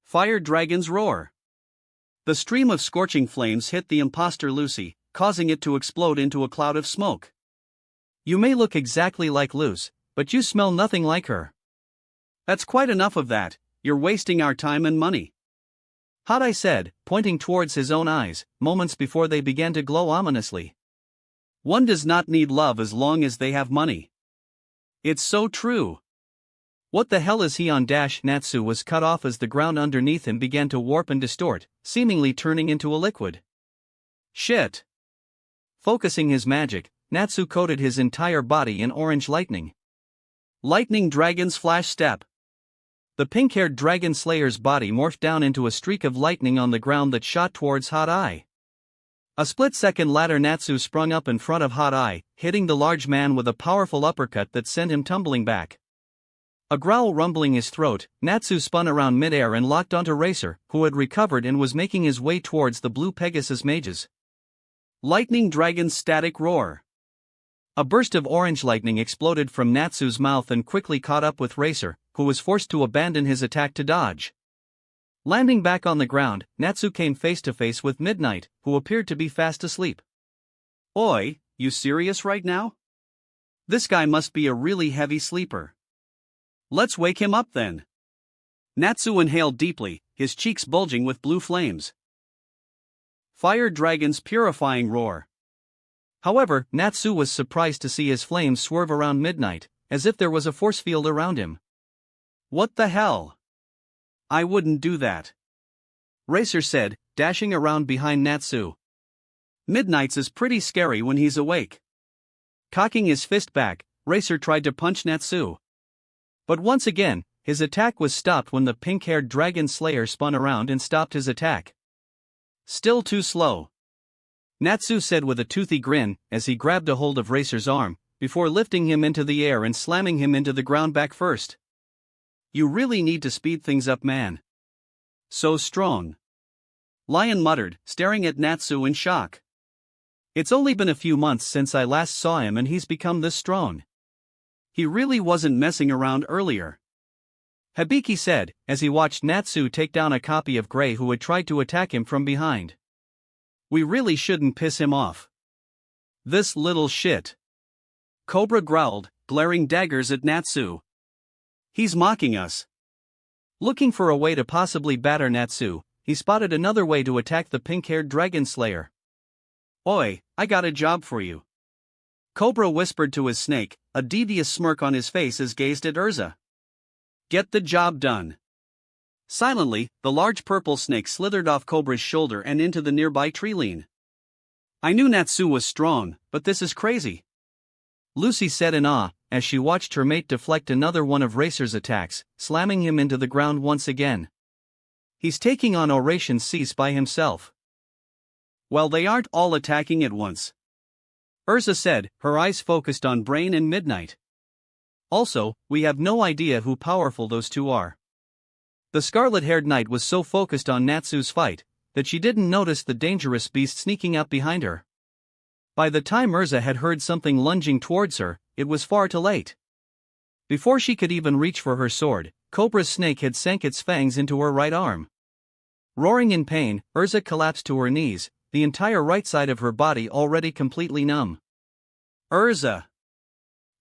Fire dragon's roar. The stream of scorching flames hit the imposter Lucy, causing it to explode into a cloud of smoke. You may look exactly like Luce, but you smell nothing like her. That's quite enough of that, you're wasting our time and money. Hot Eye said, pointing towards his own eyes, moments before they began to glow ominously. One does not need love as long as they have money. It's so true. What the hell is he on? Natsu was cut off as the ground underneath him began to warp and distort, seemingly turning into a liquid. Shit. Focusing his magic, Natsu coated his entire body in orange lightning. Lightning dragon's flash step. The pink-haired dragon slayer's body morphed down into a streak of lightning on the ground that shot towards Hot Eye. A split-second later, Natsu sprung up in front of Hot Eye, hitting the large man with a powerful uppercut that sent him tumbling back. A growl rumbling his throat, Natsu spun around midair and locked onto Racer, who had recovered and was making his way towards the blue Pegasus mages. Lightning dragon's static roar. A burst of orange lightning exploded from Natsu's mouth and quickly caught up with Racer, who was forced to abandon his attack to dodge. Landing back on the ground, Natsu came face to face with Midnight, who appeared to be fast asleep. Oi, you serious right now? This guy must be a really heavy sleeper. Let's wake him up then. Natsu inhaled deeply, his cheeks bulging with blue flames. Fire dragon's purifying roar. However, Natsu was surprised to see his flames swerve around Midnight, as if there was a force field around him. What the hell? I wouldn't do that. Racer said, dashing around behind Natsu. Midnight's is pretty scary when he's awake. Cocking his fist back, Racer tried to punch Natsu. But once again, his attack was stopped when the pink-haired dragon slayer spun around and stopped his attack. Still too slow. Natsu said with a toothy grin, as he grabbed a hold of Racer's arm, before lifting him into the air and slamming him into the ground back first. You really need to speed things up, man. So strong. Lion muttered, staring at Natsu in shock. It's only been a few months since I last saw him and he's become this strong. He really wasn't messing around earlier. Hibiki said, as he watched Natsu take down a copy of Grey who had tried to attack him from behind. We really shouldn't piss him off. This little shit. Cobra growled, glaring daggers at Natsu. He's mocking us. Looking for a way to possibly batter Natsu, he spotted another way to attack the pink-haired dragon slayer. Oi, I got a job for you. Cobra whispered to his snake, a devious smirk on his face as gazed at Urza. Get the job done. Silently, the large purple snake slithered off Cobra's shoulder and into the nearby tree line. I knew Natsu was strong, but this is crazy. Lucy said in awe, as she watched her mate deflect another one of Racer's attacks, slamming him into the ground once again. He's taking on Oration Cease by himself. Well, they aren't all attacking at once. Urza said, her eyes focused on Brain and Midnight. Also, we have no idea who powerful those two are. The scarlet-haired knight was so focused on Natsu's fight, that she didn't notice the dangerous beast sneaking up behind her. By the time Urza had heard something lunging towards her, it was far too late. Before she could even reach for her sword, Cobra's snake had sank its fangs into her right arm. Roaring in pain, Urza collapsed to her knees, the entire right side of her body already completely numb. Urza!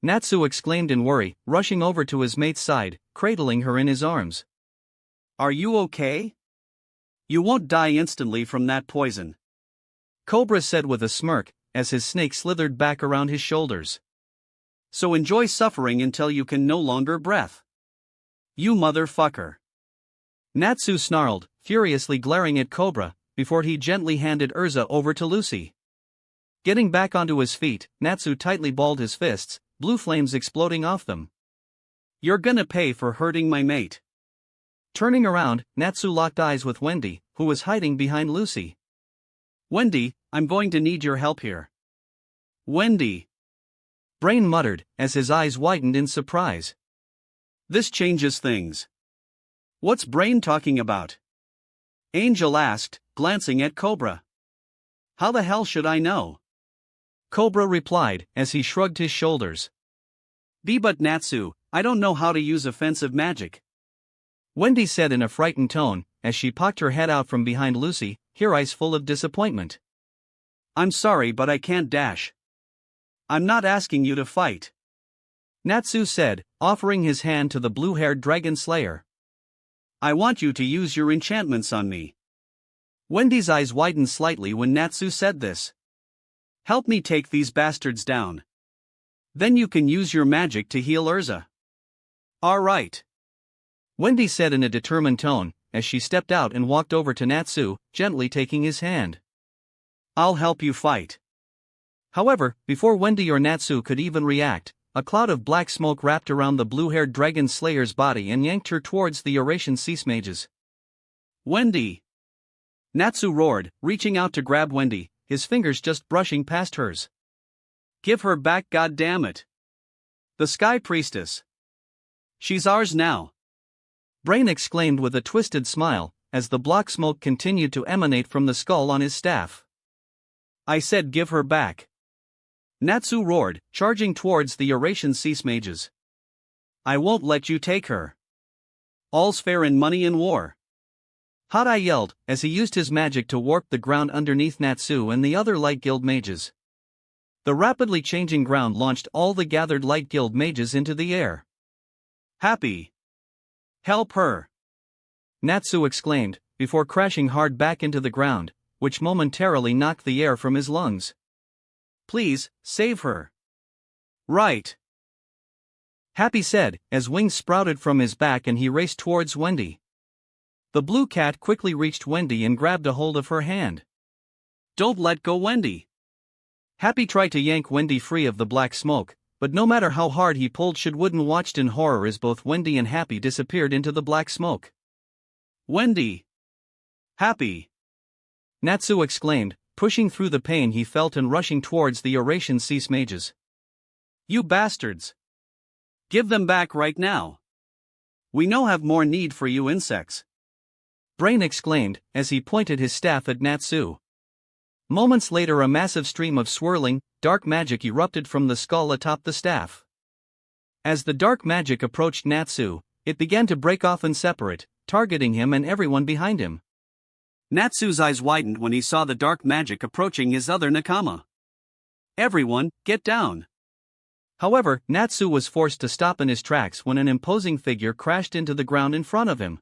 Natsu exclaimed in worry, rushing over to his mate's side, cradling her in his arms. Are you okay? You won't die instantly from that poison. Cobra said with a smirk, as his snake slithered back around his shoulders. So enjoy suffering until you can no longer breathe. You motherfucker. Natsu snarled, furiously glaring at Cobra, before he gently handed Urza over to Lucy. Getting back onto his feet, Natsu tightly balled his fists, blue flames exploding off them. You're gonna pay for hurting my mate. Turning around, Natsu locked eyes with Wendy, who was hiding behind Lucy. Wendy, I'm going to need your help here. Wendy. Brain muttered, as his eyes widened in surprise. This changes things. What's Brain talking about? Angel asked, glancing at Cobra. How the hell should I know? Cobra replied, as he shrugged his shoulders. But Natsu, I don't know how to use offensive magic. Wendy said in a frightened tone, as she poked her head out from behind Lucy, her eyes full of disappointment. I'm sorry, but I can't dash. I'm not asking you to fight, Natsu said, offering his hand to the blue-haired dragon slayer. I want you to use your enchantments on me. Wendy's eyes widened slightly when Natsu said this. Help me take these bastards down. Then you can use your magic to heal Urza. All right, Wendy said in a determined tone, as she stepped out and walked over to Natsu, gently taking his hand. I'll help you fight. However, before Wendy or Natsu could even react, a cloud of black smoke wrapped around the blue-haired dragon slayer's body and yanked her towards the Eurasian sea mages. Wendy! Natsu roared, reaching out to grab Wendy, his fingers just brushing past hers. Give her back, goddammit! The Sky Priestess! She's ours now! Brain exclaimed with a twisted smile, as the black smoke continued to emanate from the skull on his staff. I said give her back! Natsu roared, charging towards the Eurasian sea mages. I won't let you take her. All's fair in money and war. Hadai yelled, as he used his magic to warp the ground underneath Natsu and the other Light Guild mages. The rapidly changing ground launched all the gathered Light Guild mages into the air. Happy! Help her! Natsu exclaimed, before crashing hard back into the ground, which momentarily knocked the air from his lungs. Please, save her. Right. Happy said, as wings sprouted from his back and he raced towards Wendy. The blue cat quickly reached Wendy and grabbed a hold of her hand. Don't let go, Wendy. Happy tried to yank Wendy free of the black smoke, but no matter how hard he pulled, Wooden watched in horror as both Wendy and Happy disappeared into the black smoke. Wendy! Happy! Natsu exclaimed, pushing through the pain he felt and rushing towards the Eurasian sea mages. You bastards! Give them back right now! We no have more need for you insects! Brain exclaimed, as he pointed his staff at Natsu. Moments later, a massive stream of swirling, dark magic erupted from the skull atop the staff. As the dark magic approached Natsu, it began to break off and separate, targeting him and everyone behind him. Natsu's eyes widened when he saw the dark magic approaching his other nakama. Everyone, get down! However, Natsu was forced to stop in his tracks when an imposing figure crashed into the ground in front of him.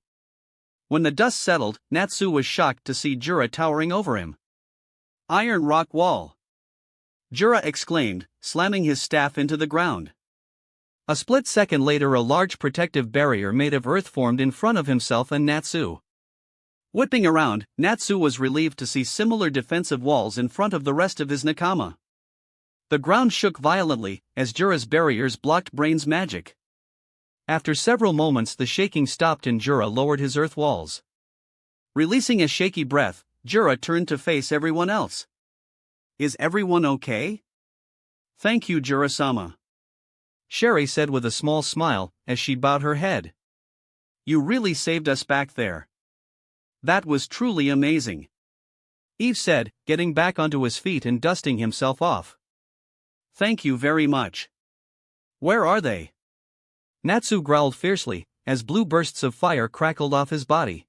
When the dust settled, Natsu was shocked to see Jura towering over him. Iron rock wall! Jura exclaimed, slamming his staff into the ground. A split second later, a large protective barrier made of earth formed in front of himself and Natsu. Whipping around, Natsu was relieved to see similar defensive walls in front of the rest of his nakama. The ground shook violently, as Jura's barriers blocked Brain's magic. After several moments, the shaking stopped and Jura lowered his earth walls. Releasing a shaky breath, Jura turned to face everyone else. Is everyone okay? Thank you, Jura-sama. Sherry said with a small smile, as she bowed her head. You really saved us back there. That was truly amazing. Eve said, getting back onto his feet and dusting himself off. Thank you very much. Where are they? Natsu growled fiercely, as blue bursts of fire crackled off his body.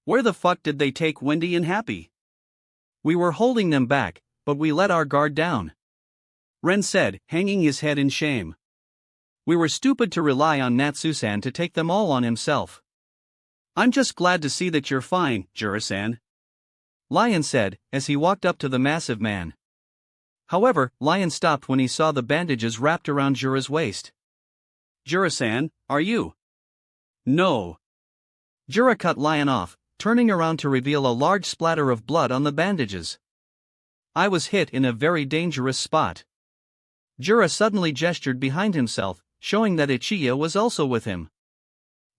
Where the fuck did they take Wendy and Happy? We were holding them back, but we let our guard down. Ren said, hanging his head in shame. We were stupid to rely on Natsu-san to take them all on himself. I'm just glad to see that you're fine, Jura-san. Lion said, as he walked up to the massive man. However, Lion stopped when he saw the bandages wrapped around Jura's waist. Jura-san, are you? No. Jura cut Lion off, turning around to reveal a large splatter of blood on the bandages. I was hit in a very dangerous spot. Jura suddenly gestured behind himself, showing that Ichiya was also with him.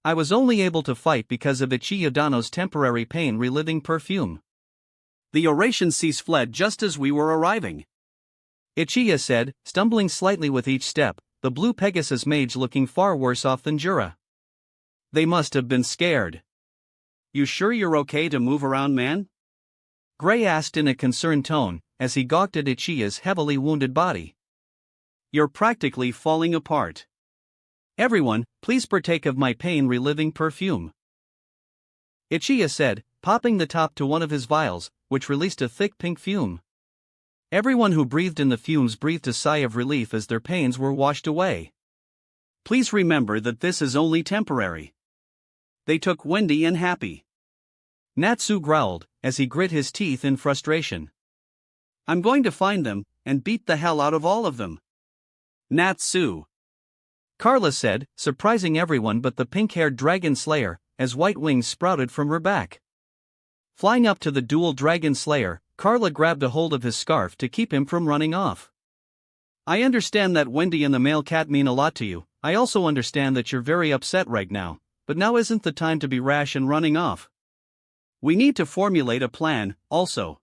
I was only able to fight because of Ichiya Dano's temporary pain-reliving perfume. The Eurasian Seas fled just as we were arriving. Ichiya said, stumbling slightly with each step, the blue Pegasus mage looking far worse off than Jura. They must have been scared. You sure you're okay to move around, man? Gray asked in a concerned tone, as he gawked at Ichiya's heavily wounded body. You're practically falling apart. Everyone, please partake of my pain-reliving perfume, Ichiya said, popping the top to one of his vials, which released a thick pink fume. Everyone who breathed in the fumes breathed a sigh of relief as their pains were washed away. Please remember that this is only temporary. They took Wendy and Happy. Natsu growled, as he grit his teeth in frustration. I'm going to find them, and beat the hell out of all of them. Natsu, Carla said, surprising everyone but the pink-haired dragon slayer, as white wings sprouted from her back. Flying up to the dual dragon slayer, Carla grabbed a hold of his scarf to keep him from running off. I understand that Wendy and the male cat mean a lot to you. I also understand that you're very upset right now, but now isn't the time to be rash and running off. We need to formulate a plan, also.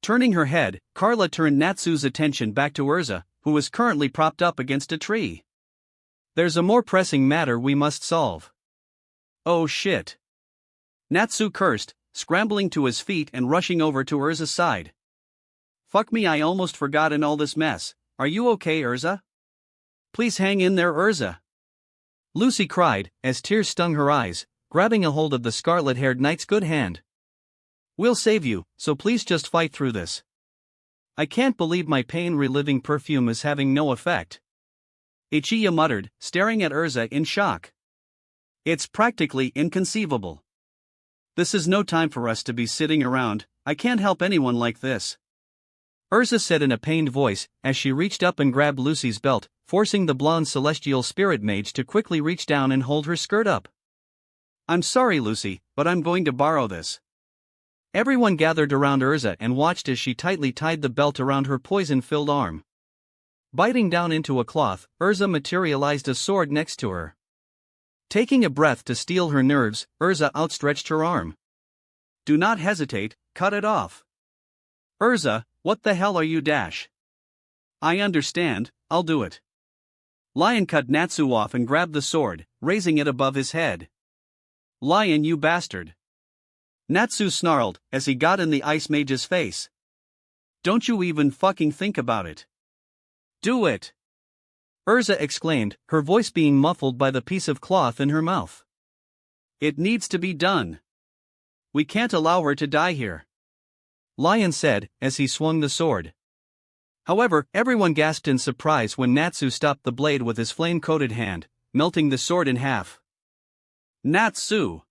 Turning her head, Carla turned Natsu's attention back to Urza, who was currently propped up against a tree. There's a more pressing matter we must solve. Oh shit. Natsu cursed, scrambling to his feet and rushing over to Urza's side. Fuck me, I almost forgot in all this mess. Are you okay, Urza? Please hang in there, Urza. Lucy cried, as tears stung her eyes, grabbing a hold of the scarlet-haired knight's good hand. We'll save you, so please just fight through this. I can't believe my pain-reliving perfume is having no effect, Ichiya muttered, staring at Urza in shock. It's practically inconceivable. This is no time for us to be sitting around. I can't help anyone like this, Urza said in a pained voice, as she reached up and grabbed Lucy's belt, forcing the blonde celestial spirit mage to quickly reach down and hold her skirt up. I'm sorry, Lucy, but I'm going to borrow this. Everyone gathered around Urza and watched as she tightly tied the belt around her poison-filled arm. Biting down into a cloth, Urza materialized a sword next to her. Taking a breath to steel her nerves, Urza outstretched her arm. Do not hesitate, cut it off. Urza, what the hell are you dash? I understand, I'll do it. Lion cut Natsu off and grabbed the sword, raising it above his head. Lion, you bastard. Natsu snarled, as he got in the ice mage's face. Don't you even fucking think about it. Do it! Urza exclaimed, her voice being muffled by the piece of cloth in her mouth. It needs to be done. We can't allow her to die here, Lion said, as he swung the sword. However, everyone gasped in surprise when Natsu stopped the blade with his flame-coated hand, melting the sword in half. Natsu!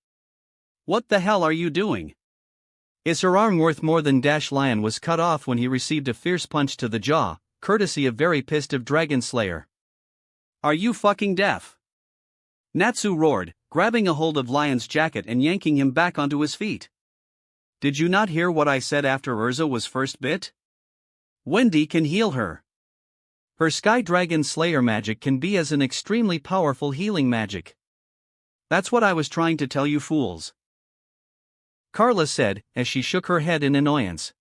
What the hell are you doing? Is her arm worth more than Lion was cut off when he received a fierce punch to the jaw, courtesy of very pissed of Dragon Slayer. Are you fucking deaf? Natsu roared, grabbing a hold of Lion's jacket and yanking him back onto his feet. Did you not hear what I said after Urza was first bit? Wendy can heal her. Her Sky Dragon Slayer magic can be as an extremely powerful healing magic. That's what I was trying to tell you fools, Carla said, as she shook her head in annoyance.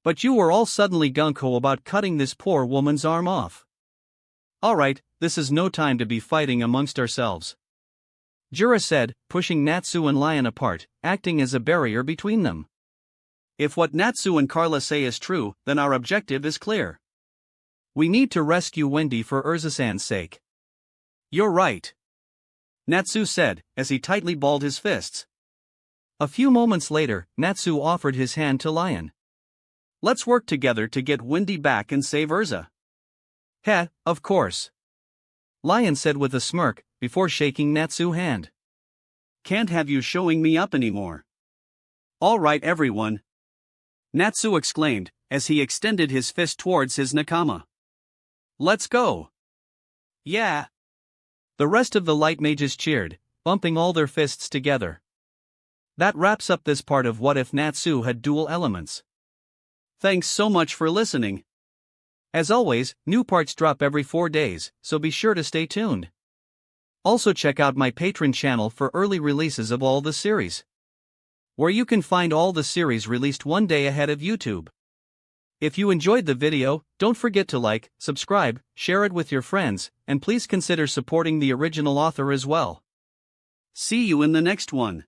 But you were all suddenly gung-ho about cutting this poor woman's arm off. Alright, this is no time to be fighting amongst ourselves, Jura said, pushing Natsu and Lion apart, acting as a barrier between them. If what Natsu and Carla say is true, then our objective is clear. We need to rescue Wendy for Urza-san's sake. You're right, Natsu said, as he tightly balled his fists. A few moments later, Natsu offered his hand to Lion. Let's work together to get Wendy back and save Urza. Heh, of course, Lion said with a smirk, before shaking Natsu's hand. Can't have you showing me up anymore. All right, everyone, Natsu exclaimed, as he extended his fist towards his nakama. Let's go. Yeah. The rest of the light mages cheered, bumping all their fists together. That wraps up this part of What If Natsu Had Dual Elements. Thanks so much for listening. As always, new parts drop every 4 days, so be sure to stay tuned. Also check out my Patreon channel for early releases of all the series, where you can find all the series released one day ahead of YouTube. If you enjoyed the video, don't forget to like, subscribe, share it with your friends, and please consider supporting the original author as well. See you in the next one.